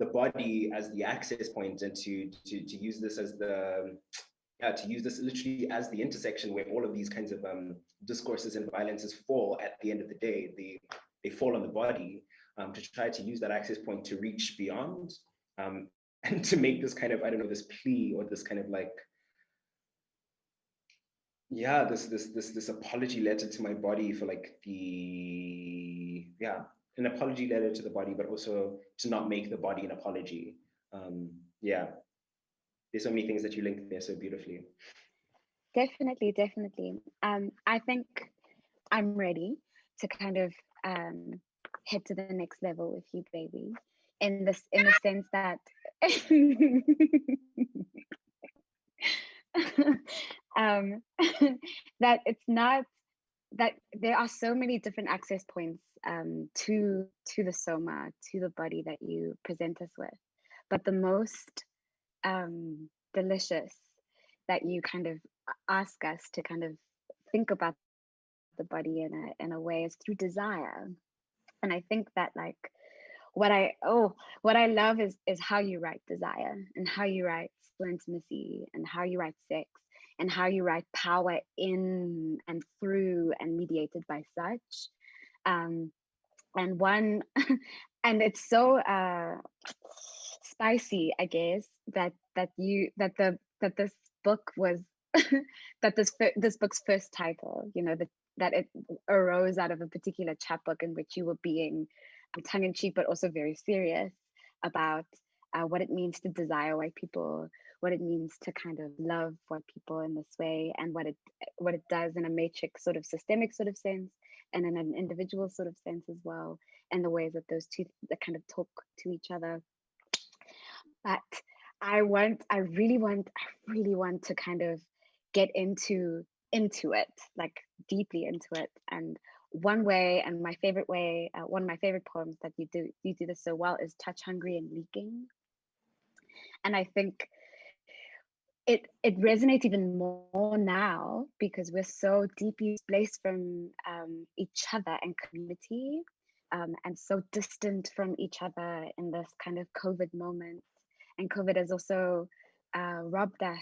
body as the access point, and to use this as to use this literally as the intersection where all of these kinds of discourses and violences fall at the end of the day. They fall on the body, to try to use that access point to reach beyond, and to make this kind of, I don't know, this plea or this kind of like, yeah, this apology letter to my body for like an apology letter to the body, but also to not make the body an apology. Yeah, there's so many things that you link there so beautifully. Definitely. I think I'm ready to kind of head to the next level with you, baby. In the sense that that it's not that there are so many different access points to the soma, to the body that you present us with, but the most delicious that you kind of ask us to kind of think about the body in a way is through desire. And I think that like what I love is how you write desire, and how you write intimacy, and how you write sex, and how you write power in and through and mediated by such. And one and it's so spicy, I guess, that this book was that this book's first title, you know, that it arose out of a particular chapbook in which you were being tongue-in-cheek but also very serious about what it means to desire white people, what it means to kind of love white people in this way, and what it does in a matrix sort of systemic sort of sense, and in an individual sort of sense as well, and the ways that those two that kind of talk to each other. But I really want to kind of get into it, like deeply into it. And one way, and my favorite way, one of my favorite poems that you do this so well is Touch Hungry and Leaking. And I think it resonates even more now because we're so deeply displaced from each other and community, and so distant from each other in this kind of COVID moment. And COVID has also robbed us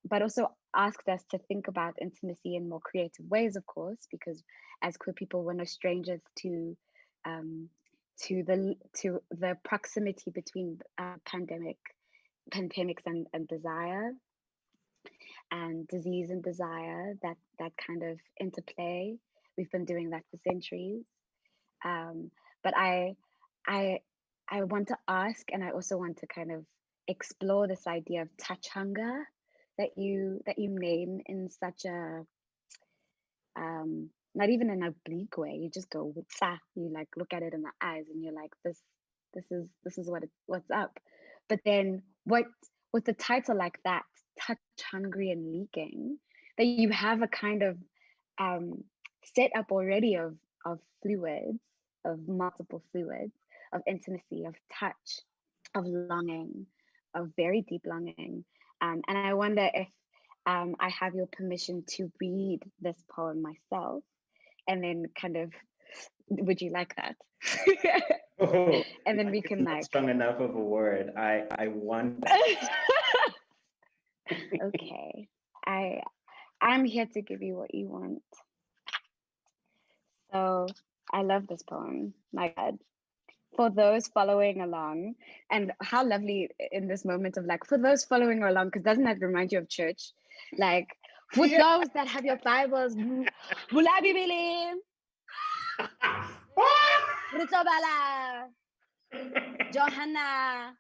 but also asked us to think about intimacy in more creative ways, of course, because as queer people, we're no strangers to the proximity between pandemics and desire, and disease and desire, that kind of interplay. We've been doing that for centuries. But I want to ask, and I also want to kind of explore this idea of touch hunger that you name in such a not even an oblique way. You just go with that. You like look at it in the eyes, and you're like, this is what's up. But then with the title like that, Touch Hungry and Leaking, that you have a kind of set up already of fluids, of multiple fluids, of intimacy, of touch, of longing, of very deep longing. And I wonder if I have your permission to read this poem myself, and then kind of, would you like that? Oh, and then we can not like strong enough of a word. I want. Okay, I'm here to give you what you want. So I love this poem. My God. For those following along, and how lovely in this moment of like, for those following along, because doesn't that remind you of church? Like, for those that have your Bibles, Bula Bibili, Ritobala, Johanna,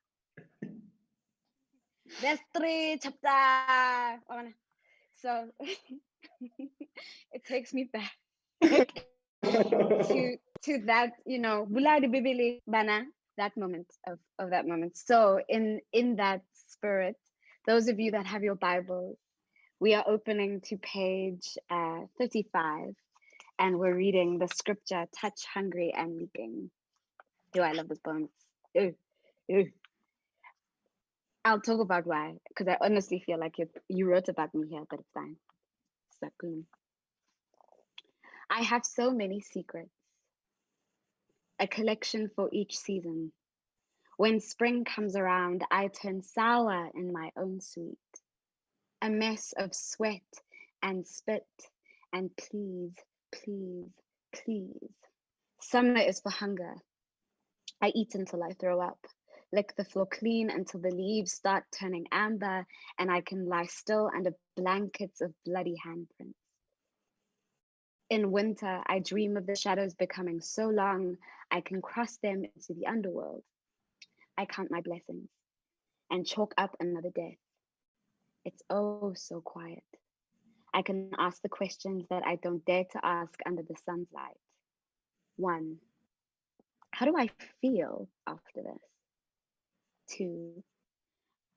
Vestri chapter. So it takes me back to that, you know, Buladi Bibili Bana, that moment of that moment. So in that spirit, those of you that have your Bibles, we are opening to page 35, and we're reading the scripture, touch, hungry, and leaking. Do I love this poem? I'll talk about why, because I honestly feel like you wrote about me here, but it's fine. So cool. I have so many secrets, a collection for each season. When spring comes around, I turn sour in my own sweet, a mess of sweat and spit and please, please, please. Summer is for hunger. I eat until I throw up, lick the floor clean until the leaves start turning amber and I can lie still under blankets of bloody handprints. In winter, I dream of the shadows becoming so long, I can cross them into the underworld. I count my blessings and chalk up another death. It's oh so quiet. I can ask the questions that I don't dare to ask under the sun's light. 1, how do I feel after this? 2,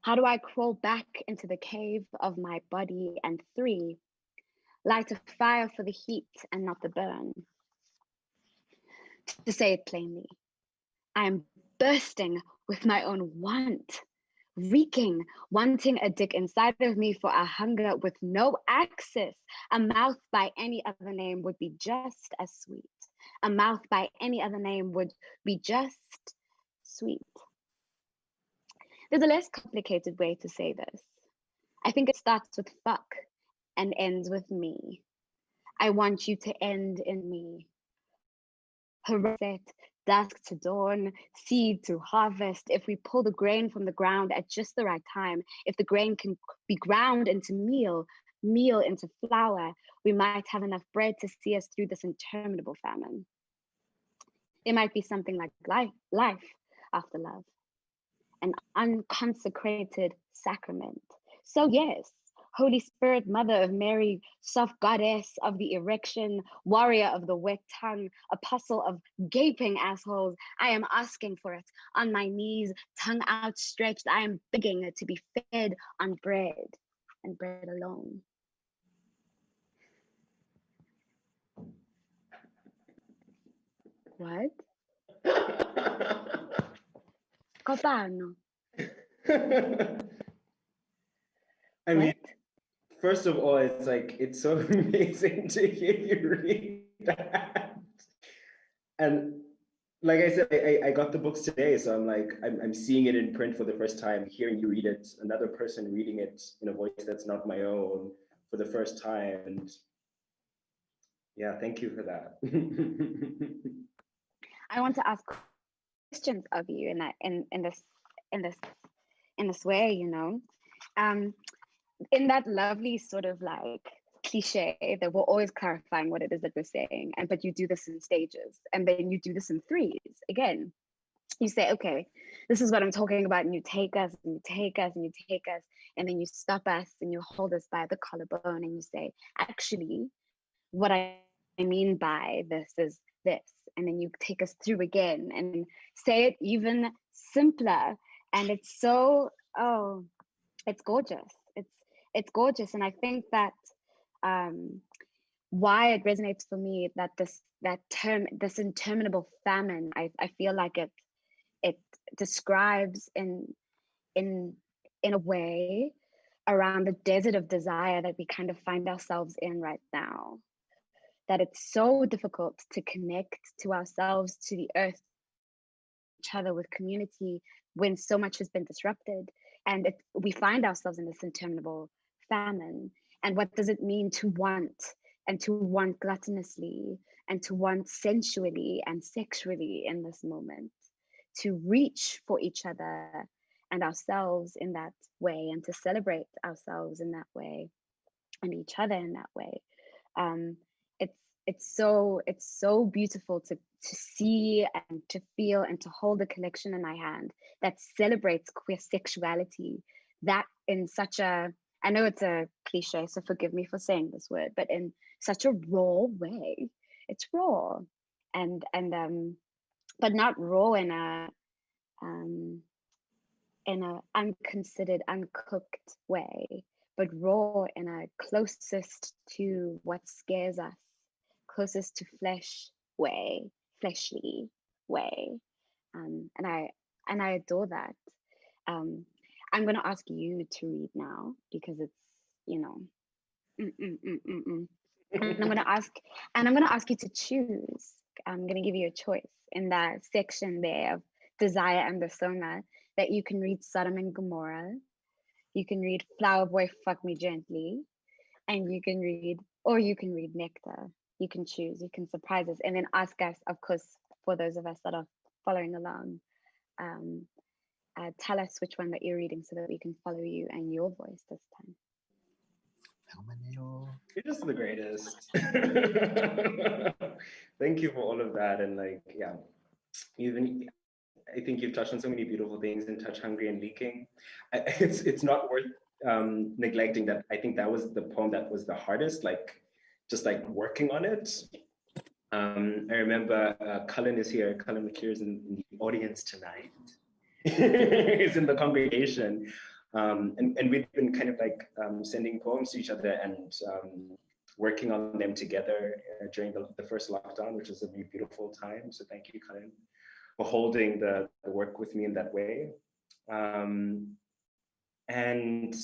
how do I crawl back into the cave of my body? And 3, light a fire for the heat and not the burn. To say it plainly, I am bursting with my own want, reeking, wanting a dick inside of me for a hunger with no access. A mouth by any other name would be just as sweet. A mouth by any other name would be just sweet. There's a less complicated way to say this. I think it starts with fuck and ends with me. I want you to end in me. Sunset, dusk to dawn, seed to harvest. If we pull the grain from the ground at just the right time, if the grain can be ground into meal, meal into flour, we might have enough bread to see us through this interminable famine. It might be something like life after love, an unconsecrated sacrament. So yes, Holy Spirit, Mother of Mary, soft goddess of the erection, warrior of the wet tongue, apostle of gaping assholes, I am asking for it on my knees, tongue outstretched. I am begging to be fed on bread and bread alone. What? Kopano. I mean, first of all, it's like, it's so amazing to hear you read that. And like I said, I got the books today, so I'm like, I'm seeing it in print for the first time, hearing you read it, another person reading it in a voice that's not my own for the first time. And yeah, thank you for that. I want to ask questions of you in this way, you know. In that lovely sort of like cliche that we're always clarifying what it is that we're saying, but you do this in stages, and then you do this in threes. Again, you say, okay, this is what I'm talking about, and you take us and you take us and you take us, and then you stop us and you hold us by the collarbone and you say, actually, what I mean by this is this, and then you take us through again and say it even simpler, and it's so, oh, it's gorgeous. It's gorgeous. And I think that why it resonates for me, that this interminable famine, I feel like it describes in a way around the desert of desire that we kind of find ourselves in right now. That it's so difficult to connect to ourselves, to the earth, each other, with community, when so much has been disrupted. And we find ourselves in this interminable famine. And what does it mean to want, and to want gluttonously, and to want sensually and sexually in this moment, to reach for each other and ourselves in that way, and to celebrate ourselves in that way and each other in that way. It's so beautiful to see and to feel and to hold a collection in my hand that celebrates queer sexuality, that in such a, I know it's a cliche, so forgive me for saying this word, but in such a raw way. It's raw, and but not raw in a unconsidered, uncooked way, but raw in a closest to what scares us, closest to fleshly way. And I adore that. I'm going to ask you to read now because it's, you know, and I'm going to ask you to choose. I'm going to give you a choice in that section there of desire and persona, that you can read Sodom and Gomorrah, you can read Flower Boy Fuck Me Gently, and you can read Nectar. You can choose, you can surprise us, and then ask us, of course, for those of us that are following along, tell us which one that you're reading so that we can follow you and your voice this time. You're just the greatest. Thank you for all of that. And like, yeah, I think you've touched on so many beautiful things in Touch Hungry and Leaking. It's not worth neglecting that. I think that was the poem that was the hardest, like just like working on it. I remember Cullen is here. Cullen McClure is in the audience tonight. He's in the congregation. And we've been kind of like sending poems to each other and working on them together during the first lockdown, which was a really beautiful time. So thank you, Cullen, for holding the work with me in that way. And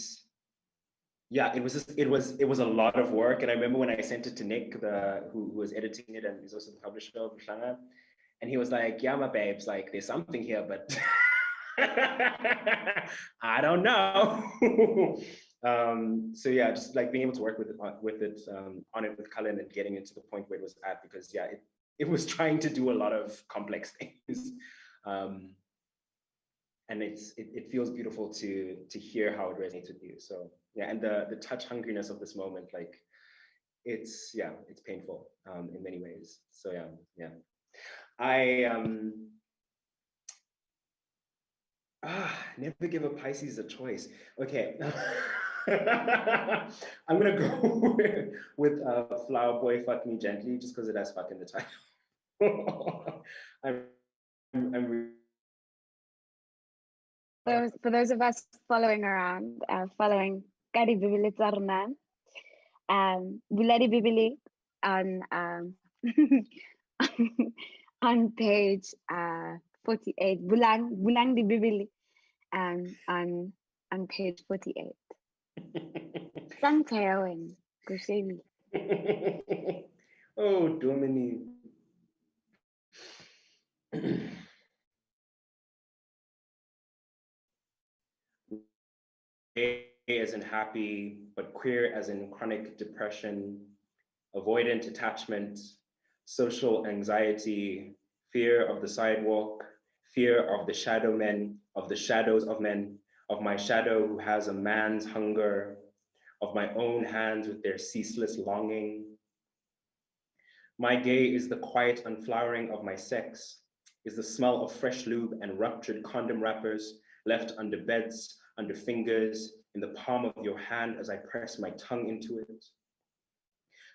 yeah, it was a lot of work. And I remember when I sent it to Nick, who was editing it and is also the publisher of uHlanga, and he was like, "Yeah, my babes, like there's something here, but I don't know." So yeah, just like being able to work with it on it with Cullen and getting it to the point where it was at, because yeah, it was trying to do a lot of complex things. And it feels beautiful to hear how it resonates with you. So yeah, and the touch hungriness of this moment, like it's painful in many ways. So yeah. I never give a Pisces a choice. Okay. I'm gonna go with Flower Boy Fuck Me Gently, just because it has fuck in the title. For those of us following around, following Kari Bibili Tsarna, Bulari Bibili on on page 48, Bulang di Bibili on page 48. Santayoin, Gushemi. Oh, Dominique. Gay as in happy, but queer as in chronic depression, avoidant attachment, social anxiety, fear of the sidewalk, fear of the shadow men, of the shadows of men, of my shadow who has a man's hunger, of my own hands with their ceaseless longing. My gay is the quiet unflowering of my sex, is the smell of fresh lube and ruptured condom wrappers left under beds, under fingers, in the palm of your hand as I press my tongue into it.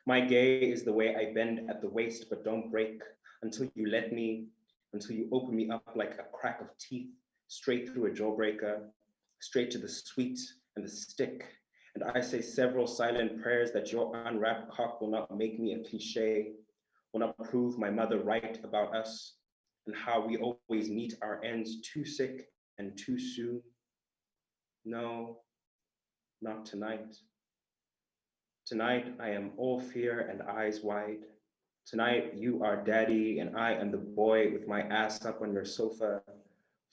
My gay is the way I bend at the waist but don't break until you let me, until you open me up like a crack of teeth, straight through a jawbreaker, straight to the sweet and the stick. And I say several silent prayers that your unwrapped cock will not make me a cliche, will not prove my mother right about us and how we always meet our ends too sick and too soon. No, not tonight. Tonight, I am all fear and eyes wide. Tonight, you are daddy and I am the boy with my ass up on your sofa,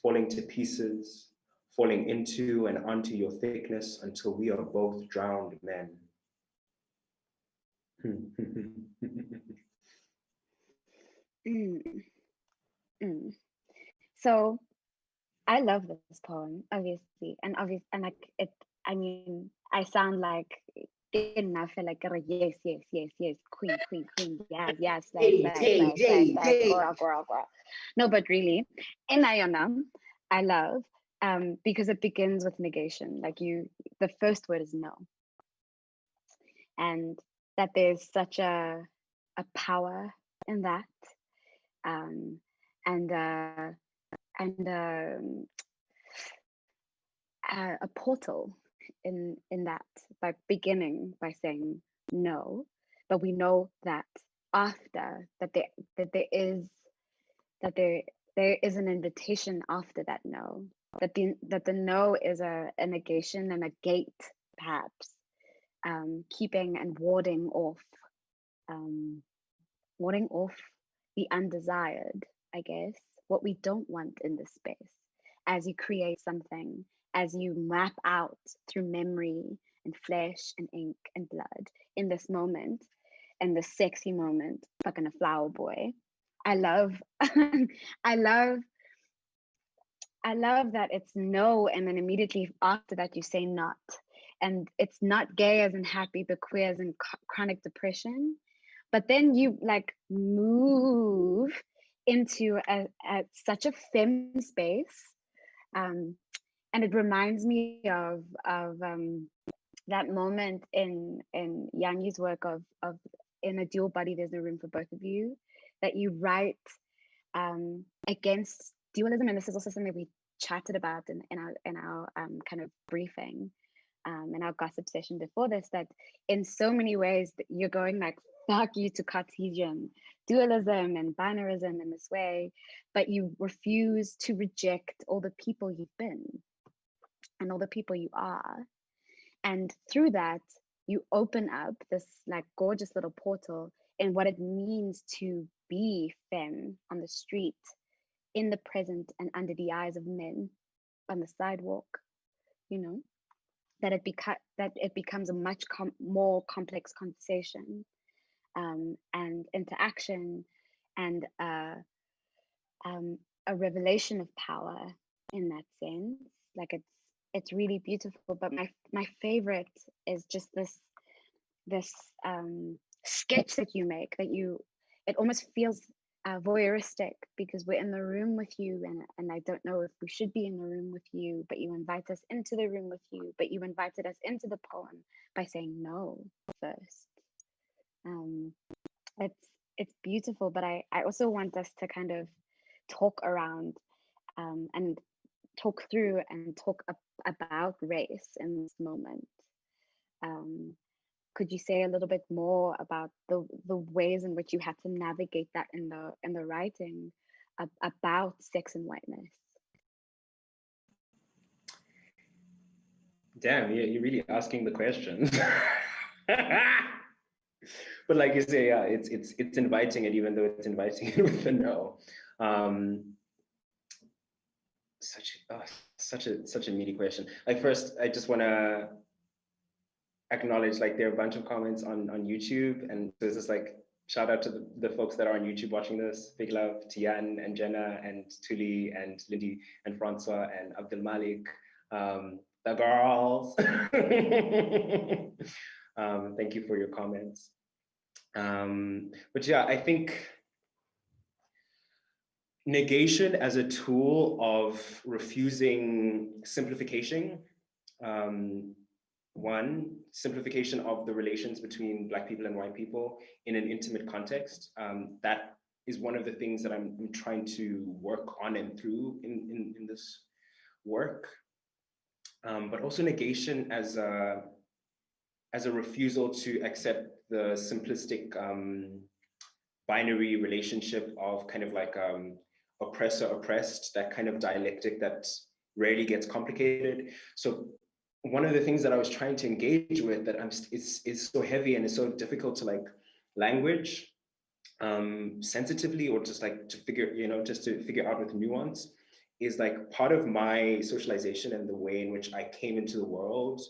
falling to pieces, falling into and onto your thickness until we are both drowned men. So I love this poem, obviously, and like it. I mean, I sound like I feel like yes, queen, yes, girl. No, but really, in Ayana, I love because it begins with negation. Like the first word is no, and that there's such a power in that, and a portal in that, by beginning by saying no, but we know that after that there is an invitation after that no, that the no is a negation and a gate, perhaps, keeping and warding off the undesired, I guess, what we don't want in this space. As you create something, as you map out through memory and flesh and ink and blood in this moment, and the sexy moment, fucking a flower boy. I love I love that it's no, and then immediately after that you say not. And it's not gay as in happy, but queer as in chronic depression. But then you like move into such a femme space, and it reminds me of that moment in Yangi's work of in a dual body, there's no room for both of you, that you write against dualism. And this is also something we chatted about in our kind of briefing, in our gossip session before this, that in so many ways you're going like, fuck you to Cartesian dualism and binarism in this way, but you refuse to reject all the people you've been and all the people you are. And through that, you open up this like gorgeous little portal in what it means to be femme on the street, in the present and under the eyes of men on the sidewalk, you know, that it becomes a much more complex conversation, and interaction, and a revelation of power in that sense. Like it's really beautiful. But my favorite is just this sketch that you make, that it almost feels voyeuristic, because we're in the room with you, and I don't know if we should be in the room with you, but you invite us into the room with you, but you invited us into the poem by saying no first. It's beautiful, but I also want us to kind of talk around and talk through and talk about race in this moment. Could you say a little bit more about the ways in which you had to navigate that in the writing about sex and whiteness? Damn, you're really asking the questions. But like you say, yeah, it's inviting it, even though it's inviting it with a no. Such a meaty question. Like, first, I just want to acknowledge, like, there are a bunch of comments on YouTube, and there's this like shout out to the folks that are on YouTube watching this. Big love to Jan and Jenna and Tuli and Lindy and Francois and Abdul Malik, the girls. Thank you for your comments. But yeah, I think negation as a tool of refusing simplification. One, simplification of the relations between Black people and white people in an intimate context. That is one of the things that I'm trying to work on and through in this work. But also negation as a refusal to accept the simplistic binary relationship of kind of like oppressor oppressed, that kind of dialectic that rarely gets complicated. So one of the things that I was trying to engage with, that it's so heavy and it's so difficult to like language sensitively, or just like to figure out with nuance, is like part of my socialization and the way in which I came into the world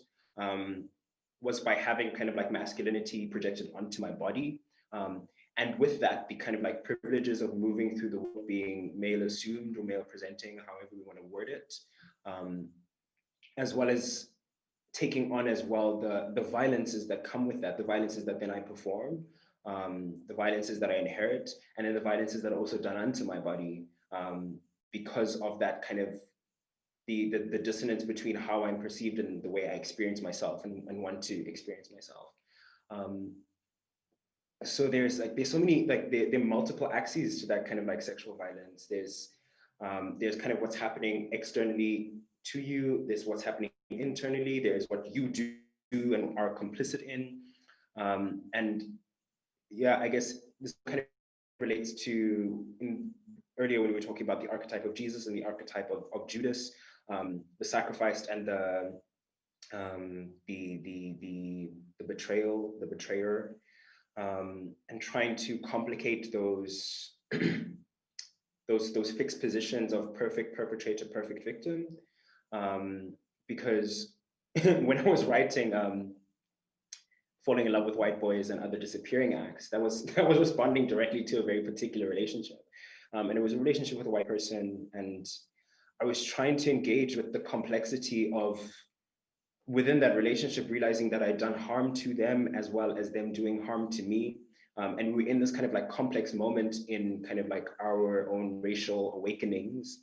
was by having kind of like masculinity projected onto my body. And with that, the kind of like privileges of moving through the world being male assumed or male presenting, however we want to word it, as well as taking on as well the violences that come with that, the violences that then I perform, the violences that I inherit, and then the violences that are also done unto my body, because of that kind of the dissonance between how I'm perceived and the way I experience myself and want to experience myself. So there's so many, like there are multiple axes to that kind of like sexual violence. There's kind of what's happening externally to you, there's what's happening internally, there's what you do and are complicit in. And yeah, I guess this kind of relates to earlier when we were talking about the archetype of Jesus and the archetype of Judas, the sacrificed and the betrayal, the betrayer, and trying to complicate those those fixed positions of perfect perpetrator, perfect victim, because when I was writing Falling in Love with White Boys and Other Disappearing Acts, that was responding directly to a very particular relationship, and it was a relationship with a white person, and I was trying to engage with the complexity of within that relationship, realizing that I'd done harm to them as well as them doing harm to me. And we're in this kind of like complex moment in kind of like our own racial awakenings,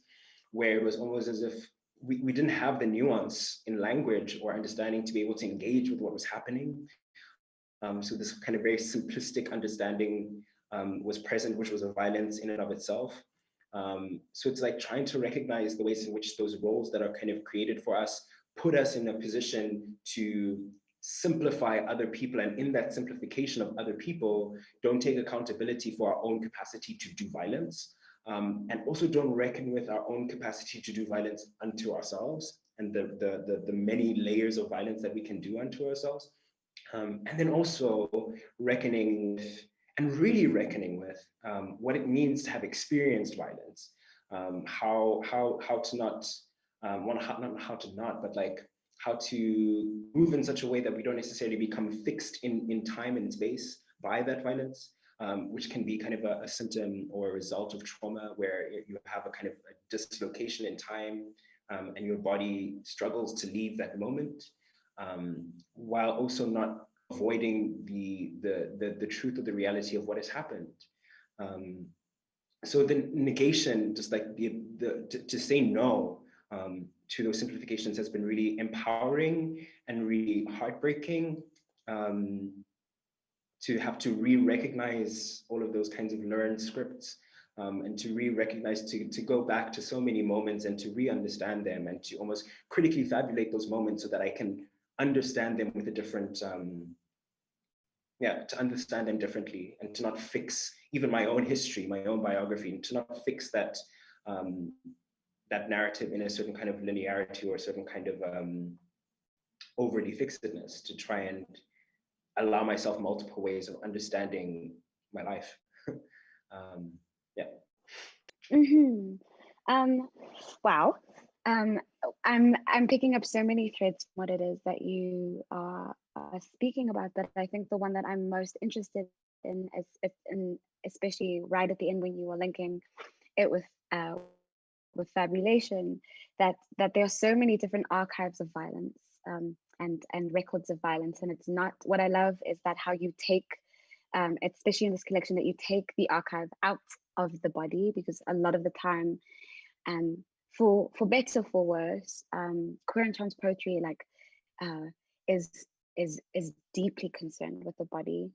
where it was almost as if we didn't have the nuance in language or understanding to be able to engage with what was happening. So this kind of very simplistic understanding was present, which was a violence in and of itself. So it's like trying to recognize the ways in which those roles that are kind of created for us put us in a position to simplify other people, and in that simplification of other people, don't take accountability for our own capacity to do violence, and also don't reckon with our own capacity to do violence unto ourselves and the many layers of violence that we can do unto ourselves. And then also reckoning with, and really reckoning with, what it means to have experienced violence, how to not, not how to not, but like how to move in such a way that we don't necessarily become fixed in time and space by that violence, which can be kind of a symptom or a result of trauma, where you have a kind of a dislocation in time, and your body struggles to leave that moment, while also not avoiding the truth of the reality of what has happened. So the negation, just like to say no to those simplifications, has been really empowering and really heartbreaking. To have to re-recognize all of those kinds of learned scripts, and to re-recognize, to go back to so many moments and to re-understand them, and to almost critically fabulate those moments so that I can understand them with a different, to understand them differently, and to not fix even my own history, my own biography, and to not fix that that narrative in a certain kind of linearity or a certain kind of overly fixedness, to try and allow myself multiple ways of understanding my life. Yeah. Wow. I'm picking up so many threads from what it is that you are speaking about, but I think the one that I'm most interested in is especially right at the end when you were linking it with fabulation, that there are so many different archives of violence, and records of violence, and it's not, what I love is that how you take, especially in this collection, that you take the archive out of the body, because a lot of the time, for better or for worse, queer and trans poetry is deeply concerned with the body,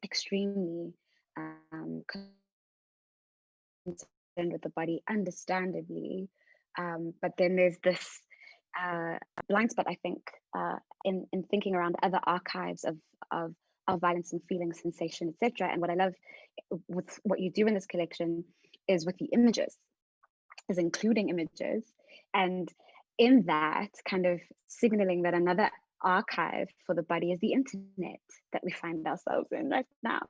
extremely concerned with the body, understandably, but then there's this blind spot, I think, in thinking around other archives of violence and feeling, sensation, etc. And what I love with what you do in this collection is with the images, is including images, and in that kind of signaling that another archive for the body is the internet that we find ourselves in right now.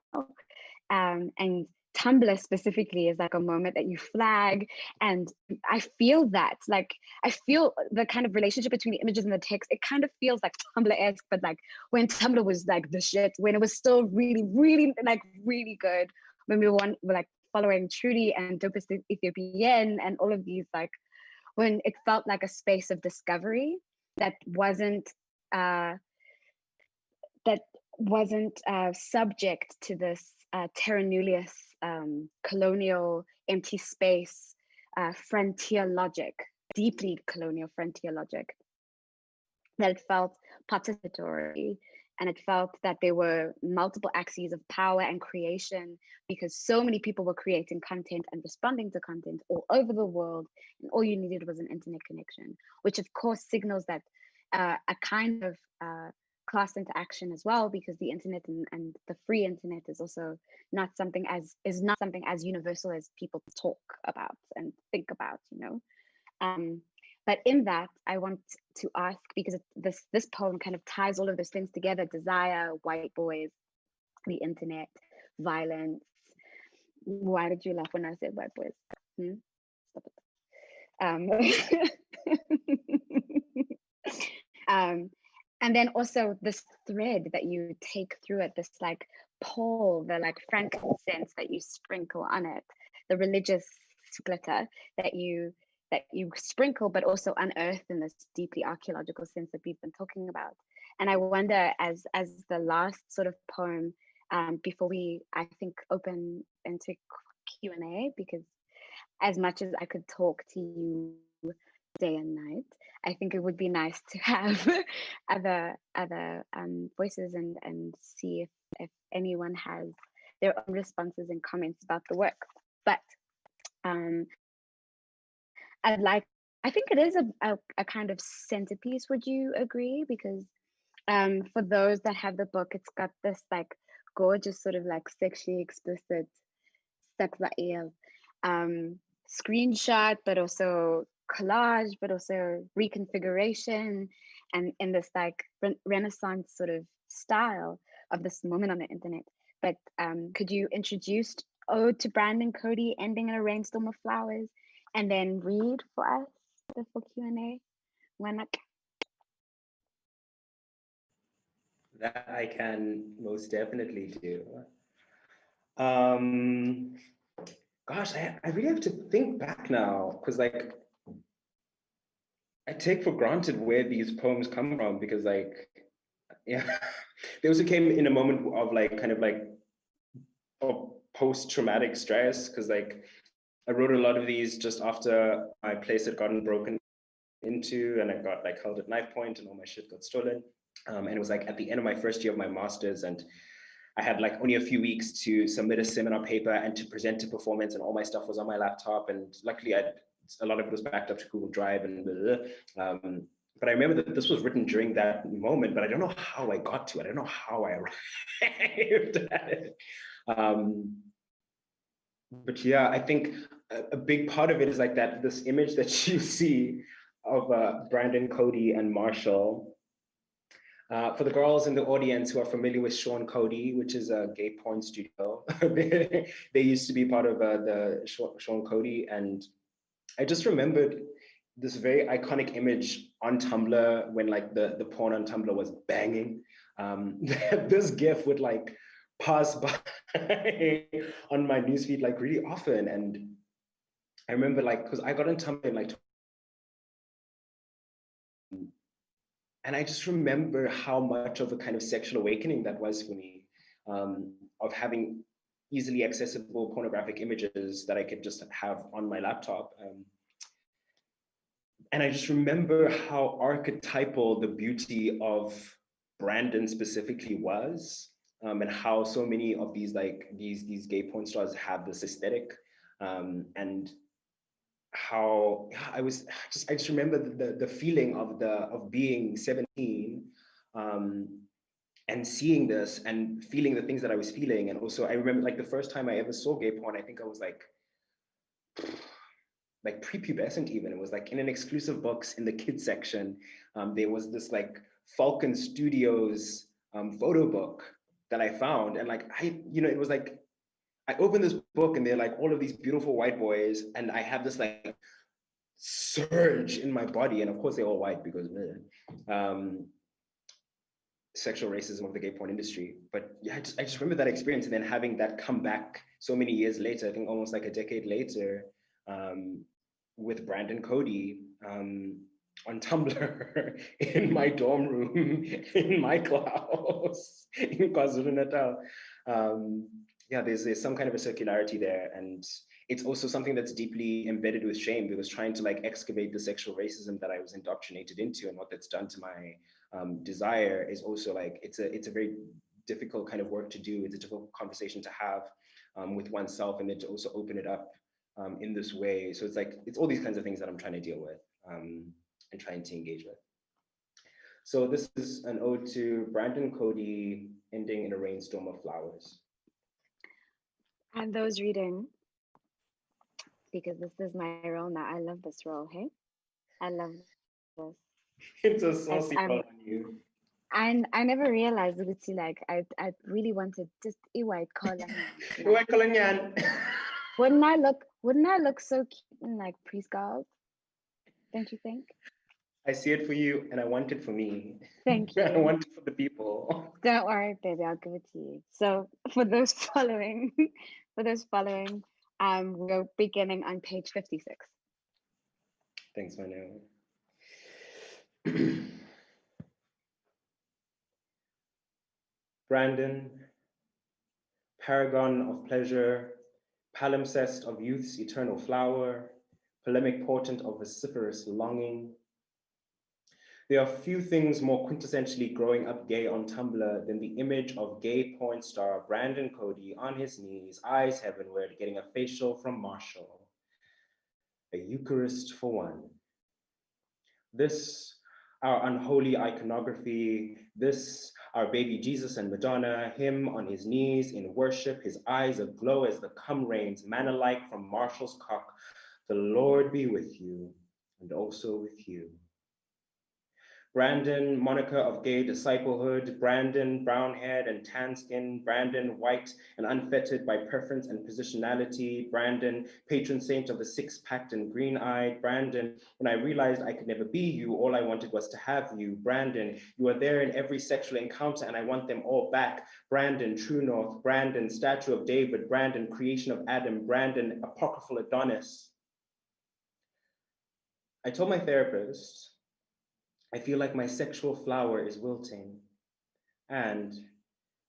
And Tumblr specifically is like a moment that you flag, and I feel that, like, I feel the kind of relationship between the images and the text, it kind of feels like Tumblr-esque, but like when Tumblr was like the shit, when it was still really, really, like really good, when we were like following Trudy and Dopest Ethiopian and all of these, like when it felt like a space of discovery that wasn't subject to this terra nullius, colonial empty space, frontier logic, deeply colonial frontier logic, that it felt participatory, and it felt that there were multiple axes of power and creation, because so many people were creating content and responding to content all over the world, and all you needed was an internet connection, which of course signals that a kind of class into action as well, because the internet and the free internet is also not something as universal as people talk about and think about, you know. But in that, I want to ask, because this poem kind of ties all of those things together: desire, white boys, the internet, violence. Why did you laugh when I said white boys? Stop it. And then also this thread that you take through it, this like pole, the like frankincense that you sprinkle on it, the religious glitter that you sprinkle, but also unearth in this deeply archaeological sense that we've been talking about. And I wonder, as the last sort of poem, before we, I think, open into Q&A, because as much as I could talk to you day and night, I think it would be nice to have other voices and see if anyone has their own responses and comments about the work. But I think it is a kind of centerpiece. Would you agree? Because for those that have the book, it's got this like gorgeous sort of like sexually explicit screenshot, but also collage, but also reconfiguration, and in this like Renaissance sort of style of this moment on the internet. But could you introduce Ode to Brandon Cody, Ending in a Rainstorm of Flowers, and then read for us before Q&A? Why not? That I can most definitely do. Gosh, I really have to think back now, because like I take for granted where these poems come from, because like, yeah, they also came in a moment of like kind of like post-traumatic stress, because like I wrote a lot of these just after my place had gotten broken into, and I got like held at knife point and all my shit got stolen. And it was like at the end of my first year of my master's, and I had like only a few weeks to submit a seminar paper and to present a performance, and all my stuff was on my laptop, and luckily a lot of it was backed up to Google Drive and blah, blah. But I remember that this was written during that moment, but I don't know how I got to it. I don't know how I arrived at it. But yeah, I think a big part of it is like that, this image that you see of Brandon, Cody, and Marshall. For the girls in the audience who are familiar with Sean Cody, which is a gay porn studio, they used to be part of the Sean Cody. And I just remembered this very iconic image on Tumblr when like the porn on Tumblr was banging. This GIF would like pass by on my newsfeed like really often. And I remember like, because I got on Tumblr in like, and I just remember how much of a kind of sexual awakening that was for me, of having easily accessible pornographic images that I could just have on my laptop. And I just remember how archetypal the beauty of Brandon specifically was, and how so many of these like these gay porn stars have this aesthetic, and how I just remember the feeling of being 17, and seeing this and feeling the things that I was feeling. And also I remember like the first time I ever saw gay porn, I think I was like prepubescent even. It was like in an exclusive box in the kids section. There was this like Falcon Studios photo book that I found, and like it was like I opened this book and they're like all of these beautiful white boys, and I have this like surge in my body, and of course they're all white because sexual racism of the gay porn industry. But yeah, I just remember that experience, and then having that come back so many years later, I think almost like a decade later, with Brandon Cody on Tumblr in my dorm room in my class in KwaZulu-Natal. Yeah, there's some kind of a circularity there, and it's also something that's deeply embedded with shame, because trying to like excavate the sexual racism that I was indoctrinated into and what that's done to my desire is also like, it's a very difficult kind of work to do. It's a difficult conversation to have with oneself, and then to also open it up in this way. So it's like, it's all these kinds of things that I'm trying to deal with and trying to engage with. So this is an ode to Brandon Cody, ending in a rainstorm of flowers. And those reading, because this is my role now. I love this role, hey? I love this. It's a saucy I'm- role on you. And I never realized that it's like I really wanted just a white collar. Iwai Kolonyan. Wouldn't I look so cute in like pre-scarves? Don't you think? I see it for you and I want it for me. Thank you. I want it for the people. Don't worry, baby, I'll give it to you. So for those following, we're beginning on page 56. Thanks, Maneo. Brandon, paragon of pleasure, palimpsest of youth's eternal flower, polemic portent of vociferous longing. There are few things more quintessentially growing up gay on Tumblr than the image of gay porn star Brandon Cody on his knees, eyes heavenward, getting a facial from Marshall. A Eucharist for one. This, our unholy iconography, this, our baby Jesus and Madonna, him on his knees in worship, his eyes aglow as the cum rains, manna-like from Marshall's cock. The Lord be with you, and also with you. Brandon, moniker of gay disciplehood, Brandon, brown-haired and tan-skinned, Brandon, white and unfettered by preference and positionality, Brandon, patron saint of the six-packed and green-eyed, Brandon, when I realized I could never be you, all I wanted was to have you, Brandon, you are there in every sexual encounter and I want them all back, Brandon, true north, Brandon, statue of David, Brandon, creation of Adam, Brandon, apocryphal Adonis. I told my therapist, I feel like my sexual flower is wilting. And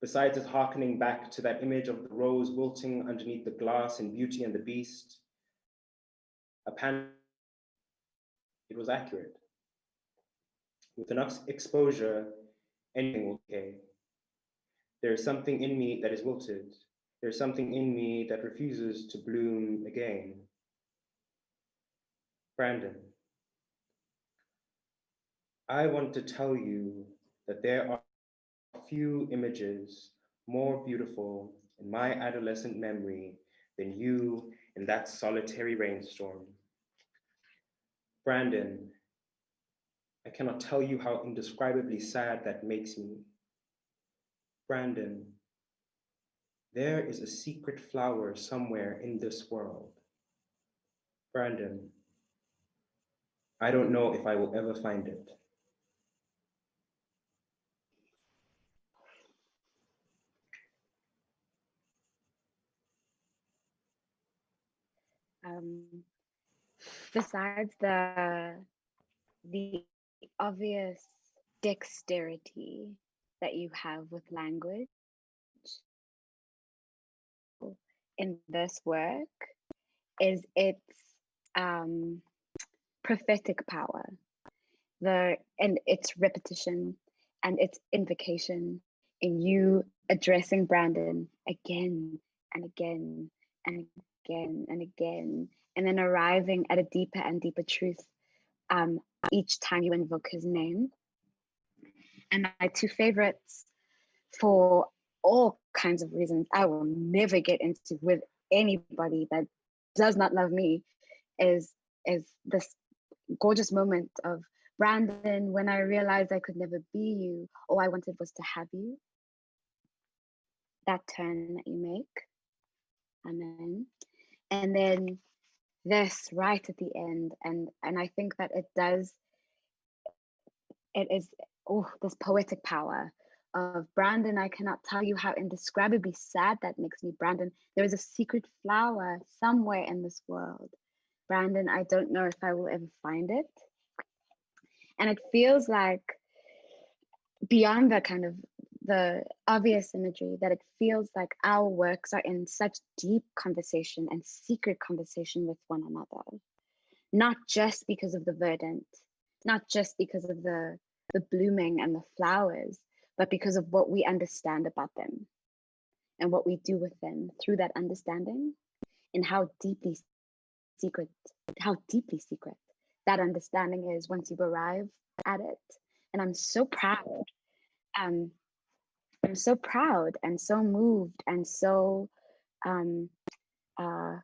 besides it hearkening back to that image of the rose wilting underneath the glass in Beauty and the Beast, it was accurate. With enough exposure, anything will decay. There is something in me that is wilted. There's something in me that refuses to bloom again. Brandon, I want to tell you that there are few images more beautiful in my adolescent memory than you in that solitary rainstorm. Brandon, I cannot tell you how indescribably sad that makes me. Brandon, there is a secret flower somewhere in this world. Brandon, I don't know if I will ever find it. Besides the obvious dexterity that you have with language in this work is its prophetic power, and its repetition and its invocation in you addressing Brandon again and again and again and again, and then arriving at a deeper and deeper truth each time you invoke his name. And my two favorites, for all kinds of reasons I will never get into with anybody that does not love me, is this gorgeous moment of Brandon, when I realized I could never be you, all I wanted was to have you. That turn that you make. Amen. And then this right at the end, and I think that it is this poetic power of Brandon. I cannot tell you how indescribably sad that makes me. Brandon, there is a secret flower somewhere in this world. Brandon, I don't know if I will ever find it. And it feels like, beyond the kind of the obvious imagery, that it feels like our works are in such deep conversation and secret conversation with one another, not just because of the verdant, not just because of the blooming and the flowers, but because of what we understand about them and what we do with them through that understanding, and how deeply secret that understanding is once you arrive at it, And I'm so proud. I'm so proud and so moved and so uh,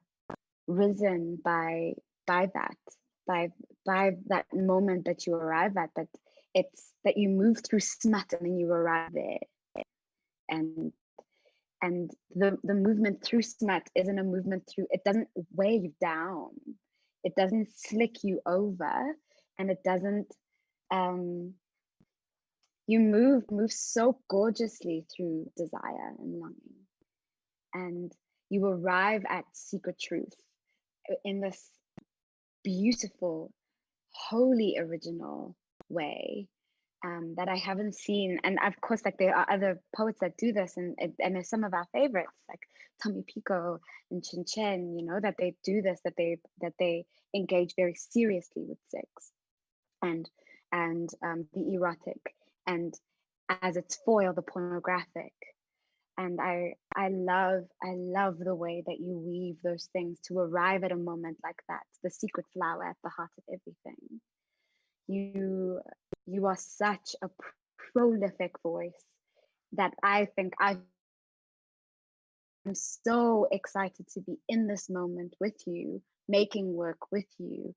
risen by that, by that moment that you arrive at, that it's that you move through smut and then you arrive there. And the movement through smut isn't a movement through, it doesn't weigh you down, it doesn't slick you over, and it doesn't you move so gorgeously through desire and longing, and you arrive at secret truth in this beautiful, wholly original way that I haven't seen. And of course, like, there are other poets that do this, and there's some of our favorites like Tommy Pico and Chin Chen, you know, that they do this, that they engage very seriously with sex and the erotic, and as its foil, the pornographic. And I love the way that you weave those things to arrive at a moment like that, the secret flower at the heart of everything. You are such a prolific voice that I think I'm so excited to be in this moment with you, making work with you,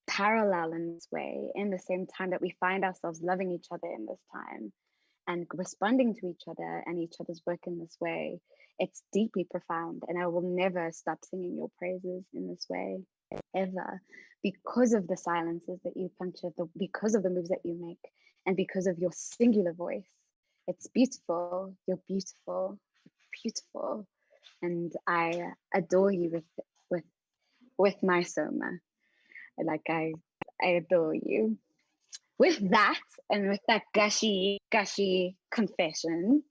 parallel in this way, in the same time that we find ourselves loving each other in this time and responding to each other and each other's work in this way. It's deeply profound, and I will never stop singing your praises in this way, ever, because of the silences that you puncture, because of the moves that you make, and because of your singular voice. It's beautiful. You're beautiful, beautiful, and I adore you with my soma. Like, I adore you. With that, and with that gushy confession,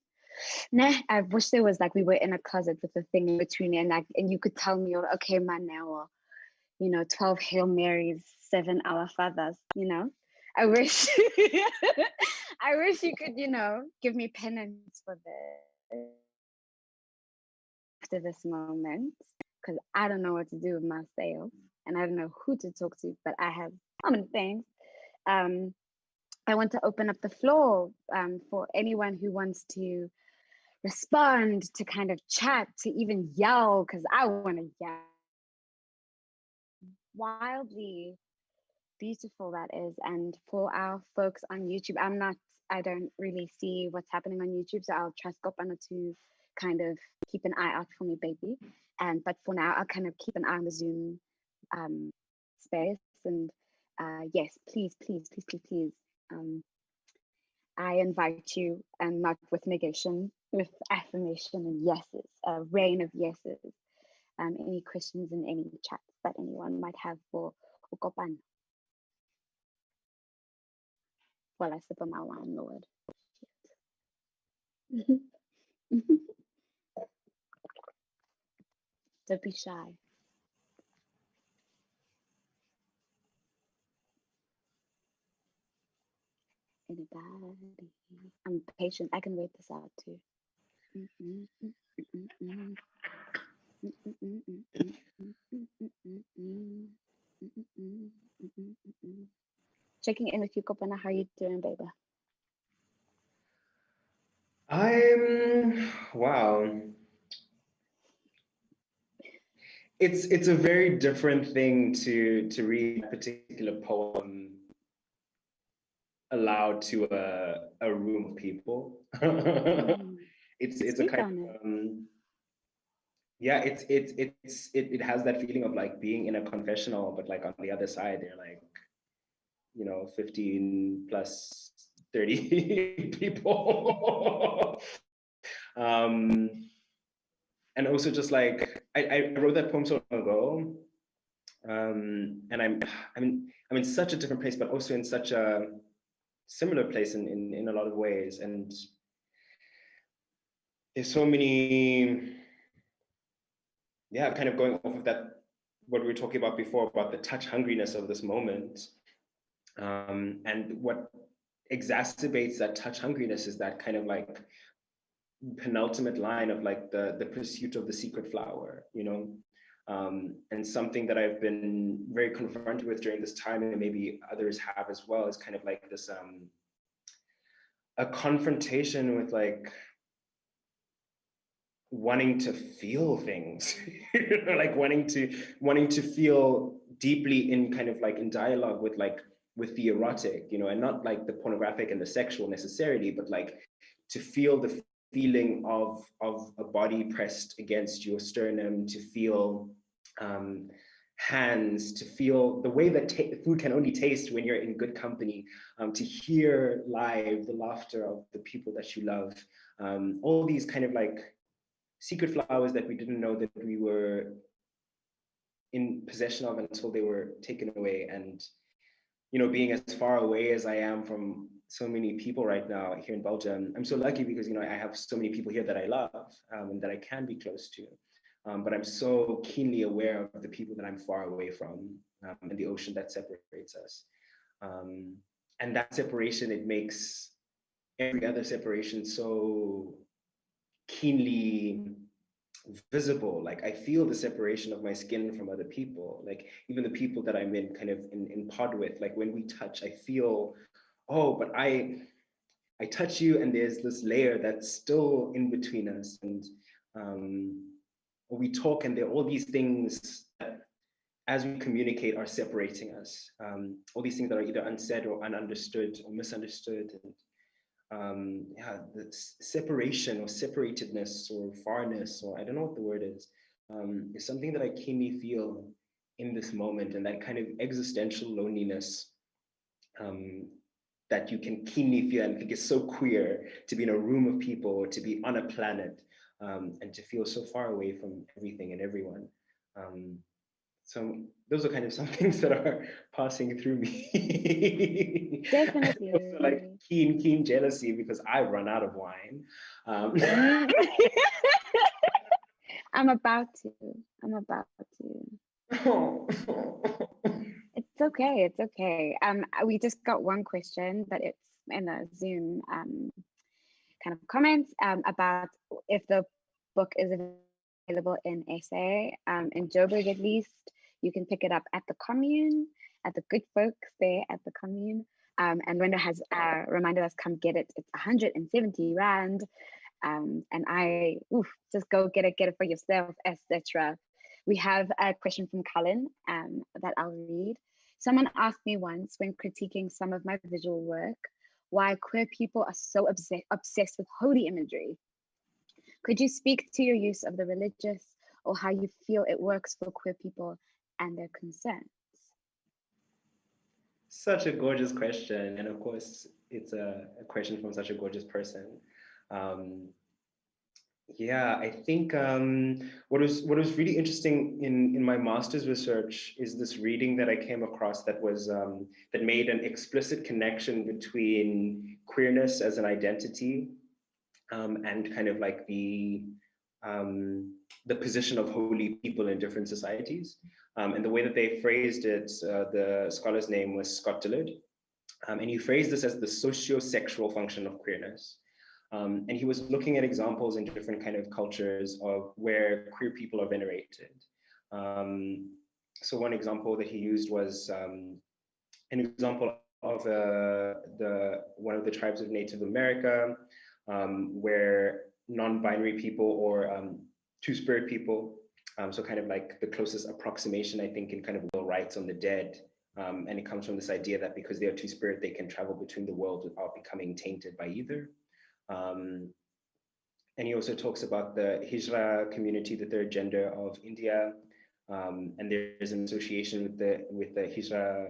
nah, I wish there was, like, we were in a closet with a thing in between, and you could tell me, okay, Maneo, you know, 12 Hail Marys, 7 Our Fathers, you know. I wish I wish you could, you know, give me penance for this after this moment, because I don't know what to do with myself, and I don't know who to talk to, but I have so many things. I want to open up the floor for anyone who wants to respond, to kind of chat, to even yell, because I want to yell. Wildly beautiful that is. And for our folks on YouTube, I don't really see what's happening on YouTube, so I'll trust Kopano to kind of keep an eye out for me, baby. But for now, I'll kind of keep an eye on the Zoom space. And yes, please. I invite you, and not with negation, with affirmation and yeses, a rain of yeses. Any questions in any chats that anyone might have for Kopano? While I sip on my wine, Lord. Don't be shy. Anybody? I'm patient. I can wait this out too. Checking in with you, Kopano. How are you doing, baby? Wow. It's a very different thing to read a particular poem aloud to a room of people. It's a kind of yeah, it has that feeling of like being in a confessional, but like on the other side, they're like, you know, 15 plus 30 people. And also just like, I wrote that poem so long ago. And I'm in such a different place, but also in such a similar place in a lot of ways. And there's so many, yeah, kind of going off of that, what we were talking about before, about the touch hungriness of this moment. And what exacerbates that touch hungriness is that kind of like penultimate line of like the pursuit of the secret flower, you know. And something that I've been very confronted with during this time, and maybe others have as well, is kind of like this a confrontation with like wanting to feel things, like wanting to feel deeply in kind of like in dialogue with the erotic, and not like the pornographic and the sexual necessarily, but like to feel the feeling of a body pressed against your sternum, to feel hands, to feel the way that food can only taste when you're in good company, to hear live the laughter of the people that you love, all these kind of like secret flowers that we didn't know that we were in possession of until they were taken away. And being as far away as I am from so many people right now here in Belgium, I'm so lucky because I have so many people here that I love, and that I can be close to. But I'm so keenly aware of the people that I'm far away from, and the ocean that separates us. And that separation, it makes every other separation so keenly visible. Like I feel the separation of my skin from other people, like even the people that I'm in kind of in pod with, like when we touch, I feel, oh, but I touch you and there's this layer that's still in between us. And we talk and there are all these things that as we communicate are separating us, all these things that are either unsaid or ununderstood or misunderstood. And the separation or separatedness or farness, or I don't know what the word is something that I keenly feel in this moment, and that kind of existential loneliness that you can keenly feel. And I think it's so queer to be in a room of people, or to be on a planet, and to feel so far away from everything and everyone. So those are kind of some things that are passing through me. Definitely. Also like keen jealousy because I've run out of wine. I'm about to. It's okay. It's okay. We just got one question, but it's in a Zoom kind of comments about if the book is available in essay. In Joburg, at least, you can pick it up at the commune, at the good folks there at the commune. And Renda has reminded us, come get it. It's 170 Rand. And I, just go get it for yourself, etc. We have a question from Cullen that I'll read. Someone asked me once when critiquing some of my visual work, why queer people are so obsessed with holy imagery. Could you speak to your use of the religious, or how you feel it works for queer people and their concerns? Such a gorgeous question. And of course, it's a question from such a gorgeous person. Yeah, I think what was really interesting in my master's research is this reading that I came across that was that made an explicit connection between queerness as an identity and kind of like the position of holy people in different societies. And the way that they phrased it, the scholar's name was Scott Dillard, and he phrased this as the socio-sexual function of queerness. And he was looking at examples in different kind of cultures of where queer people are venerated. So one example that he used was an example of one of the tribes of Native America, where non-binary people or two-spirit people, so kind of like the closest approximation, I think, in kind of will rights on the dead. And it comes from this idea that because they are two-spirit, they can travel between the worlds without becoming tainted by either. And he also talks about the Hijra community, the third gender of India, and there's an association with the Hijra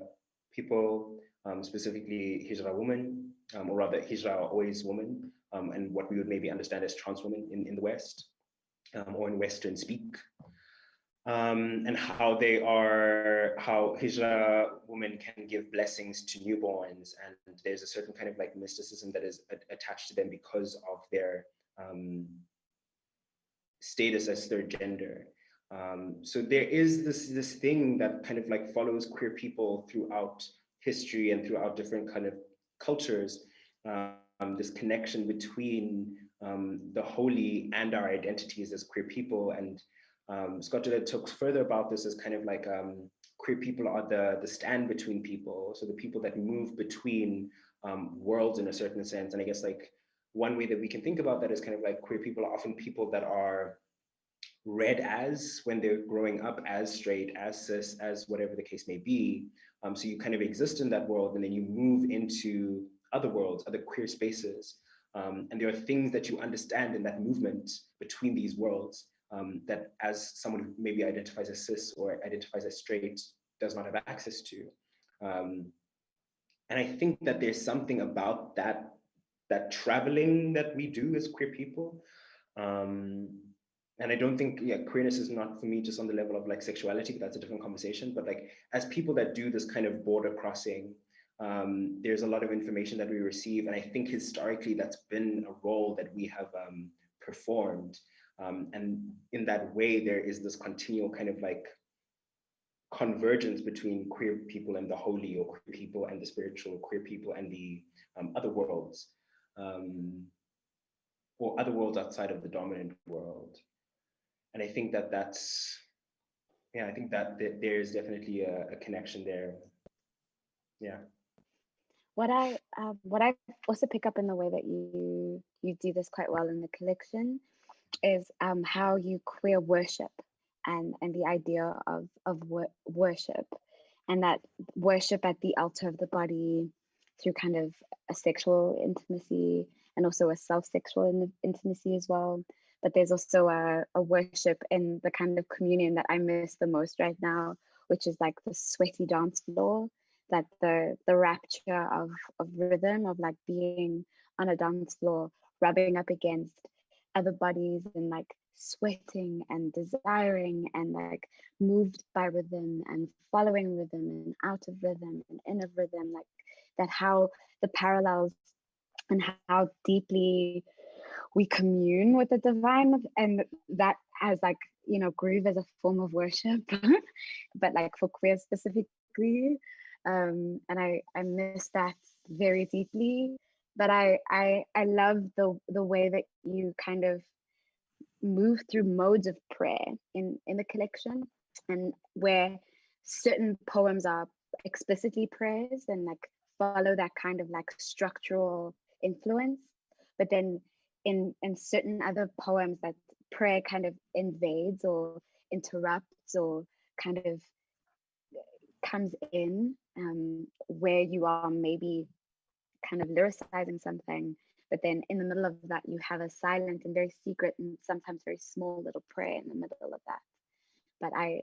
people, specifically Hijra women, or rather Hijra are always women, and what we would maybe understand as trans women in the West, or in Western speak. And how Hijra women can give blessings to newborns, and there's a certain kind of like mysticism that is attached to them because of their status as third gender. So there is this thing that kind of like follows queer people throughout history and throughout different kind of cultures, this connection between the holy and our identities as queer people. And Scott Jalada talks further about this as kind of like queer people are the stand between people, so the people that move between worlds in a certain sense. And I guess like one way that we can think about that is kind of like queer people are often people that are read as, when they're growing up, as straight, as cis, as whatever the case may be. So you kind of exist in that world, and then you move into other worlds, other queer spaces. And there are things that you understand in that movement between these worlds that as someone who maybe identifies as cis or identifies as straight does not have access to. And I think that there's something about that traveling that we do as queer people. And I don't think, queerness is not for me just on the level of like sexuality, but that's a different conversation. But like as people that do this kind of border crossing, there's a lot of information that we receive. And I think historically that's been a role that we have performed. And in that way, there is this continual kind of like convergence between queer people and the holy, or queer people and the spiritual, queer people and the other worlds, or other worlds outside of the dominant world. And I think that I think that there's definitely a connection there. Yeah. What I also pick up in the way that you do this quite well in the collection is how you queer worship and the idea of worship, and that worship at the altar of the body through kind of a sexual intimacy and also a self-sexual intimacy as well. But there's also a worship in the kind of communion that I miss the most right now, which is like the sweaty dance floor, that the rapture of rhythm, of like being on a dance floor, rubbing up against other bodies and like sweating and desiring and like moved by rhythm and following rhythm and out of rhythm and in of rhythm, like that, how the parallels and how deeply we commune with the divine, and that has like, you know, groove as a form of worship, but like for queer specifically. And I miss that very deeply. But I love the way that you kind of move through modes of prayer in the collection, and where certain poems are explicitly prayers and like follow that kind of like structural influence, but then in certain other poems that prayer kind of invades or interrupts or kind of comes in, where you are maybe kind of lyricizing something, but then in the middle of that you have a silent and very secret and sometimes very small little prayer in the middle of that. But I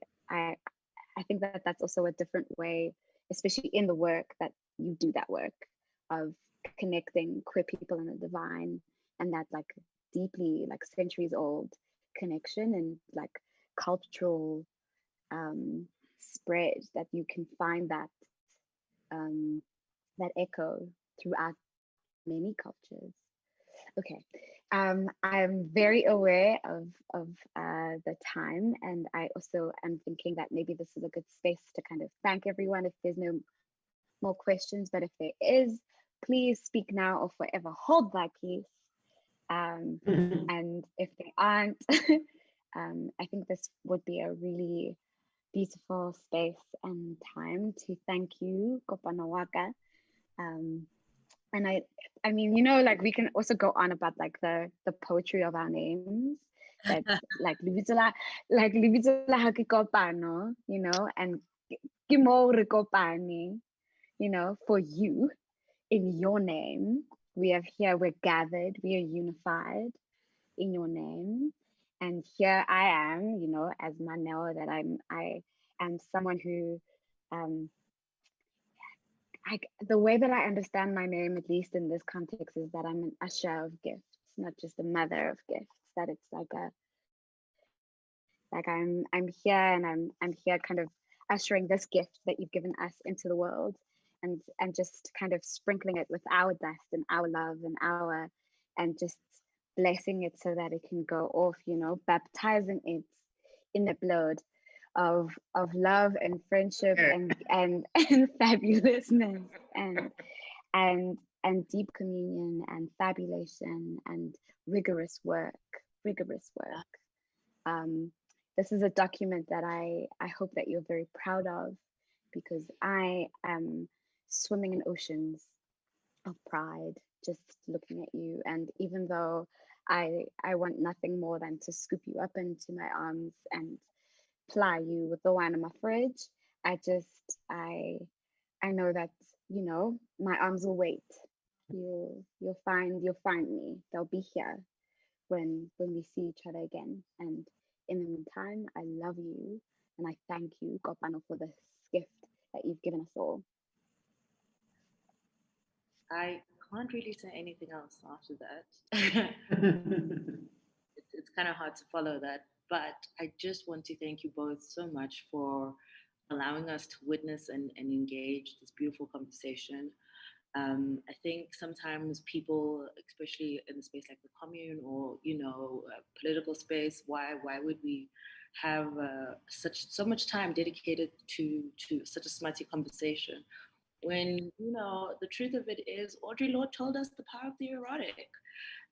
think that that's also a different way, especially in the work, that you do that work of connecting queer people and the divine, and that like deeply like centuries old connection and like cultural spread, that you can find that that echo throughout many cultures. Okay, I'm very aware of the time, and I also am thinking that maybe this is a good space to kind of thank everyone if there's no more questions, but if there is, please speak now or forever hold thy peace. And if there aren't, I think this would be a really beautiful space and time to thank you, Kopano Maroga. And I mean, you know, like we can also go on about like the poetry of our names, that like Libitula haki kopano, you know, and Kimo re kopani, you know, for you, in your name. We are here, we're gathered, we are unified in your name. And here I am, you know, as Maneo, that I am someone who the way that I understand my name, at least in this context, is that I'm an usher of gifts, not just a mother of gifts. That it's like I'm here, and I'm here kind of ushering this gift that you've given us into the world, and just kind of sprinkling it with our dust and our love and just blessing it so that it can go off, you know, baptizing it in the blood of love and friendship and fabulousness and deep communion and fabulation and rigorous work. This is a document that I hope that you're very proud of, because I am swimming in oceans of pride just looking at you. And even though I want nothing more than to scoop you up into my arms and ply you with the wine in my fridge, I know that, you know, my arms will wait. You'll find me. They'll be here when we see each other again. And in the meantime, I love you and I thank you, Kopano, for this gift that you've given us all. I can't really say anything else after that. It's kind of hard to follow that, but I just want to thank you both so much for allowing us to witness and engage this beautiful conversation. I think sometimes people, especially in a space like the commune or political space, why would we have so much time dedicated to such a smutty conversation? When the truth of it is, Audre Lorde told us the power of the erotic.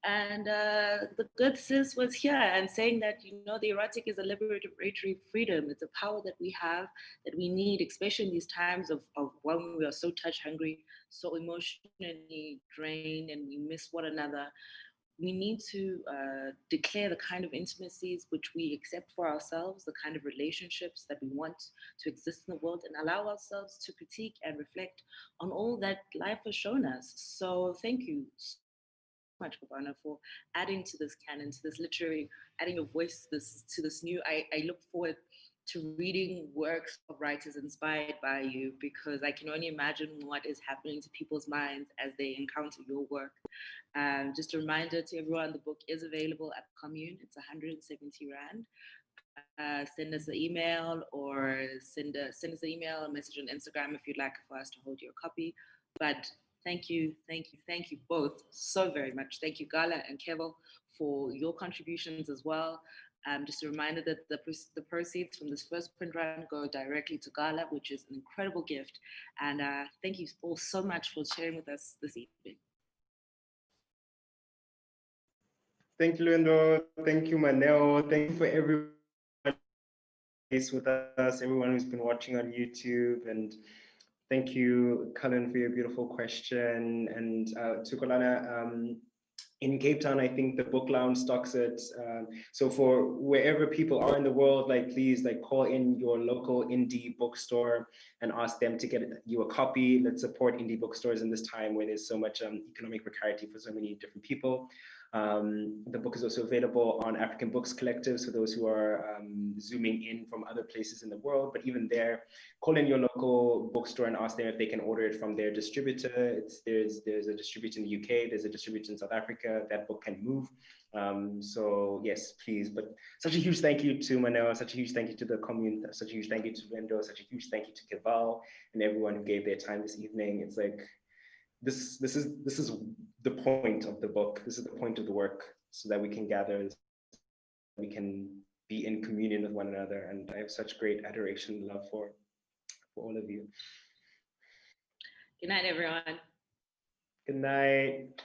And the good sis was here and saying that, the erotic is a liberatory freedom. It's a power that we have, that we need, especially in these times of when we are so touch hungry, so emotionally drained, and we miss one another. We need to declare the kind of intimacies which we accept for ourselves, the kind of relationships that we want to exist in the world, and allow ourselves to critique and reflect on all that life has shown us. So thank you much, Kopano, for adding to this canon, to this literary, adding your voice to this new. I look forward to reading works of writers inspired by you, because I can only imagine what is happening to people's minds as they encounter your work. Just a reminder to everyone, the book is available at the commune. It's 170 Rand. Send us an email or send us an email, a message on Instagram if you'd like for us to hold your copy. But thank you both so very much. Thank you, Gala and Kevo, for your contributions as well. Just a reminder that the proceeds from this first print run go directly to Gala, which is an incredible gift. And thank you all so much for sharing with us this evening. Thank you, Luendo. Thank you, Maneo. Thank you for everyone with us, everyone who's been watching on YouTube, and thank you, Cullen, for your beautiful question. And to Kolana, in Cape Town, I think the book lounge stocks it. So for wherever people are in the world, please call in your local indie bookstore and ask them to get you a copy. Let's support indie bookstores in this time where there's so much economic precarity for so many different people. The book is also available on African Books Collective, so those who are zooming in from other places in the world. But even there, call in your local bookstore and ask them if they can order it from their distributor. There's a distributor in the UK, there's a distributor in South Africa. That book can move. So yes, please. But such a huge thank you to Maneo, such a huge thank you to the commune, such a huge thank you to Wendo, such a huge thank you to Keval and everyone who gave their time this evening. It's like this is the point of the book. This is the point of the work, so that we can gather, we can be in communion with one another. And I have such great adoration and love for all of you. Good night, everyone. Good night.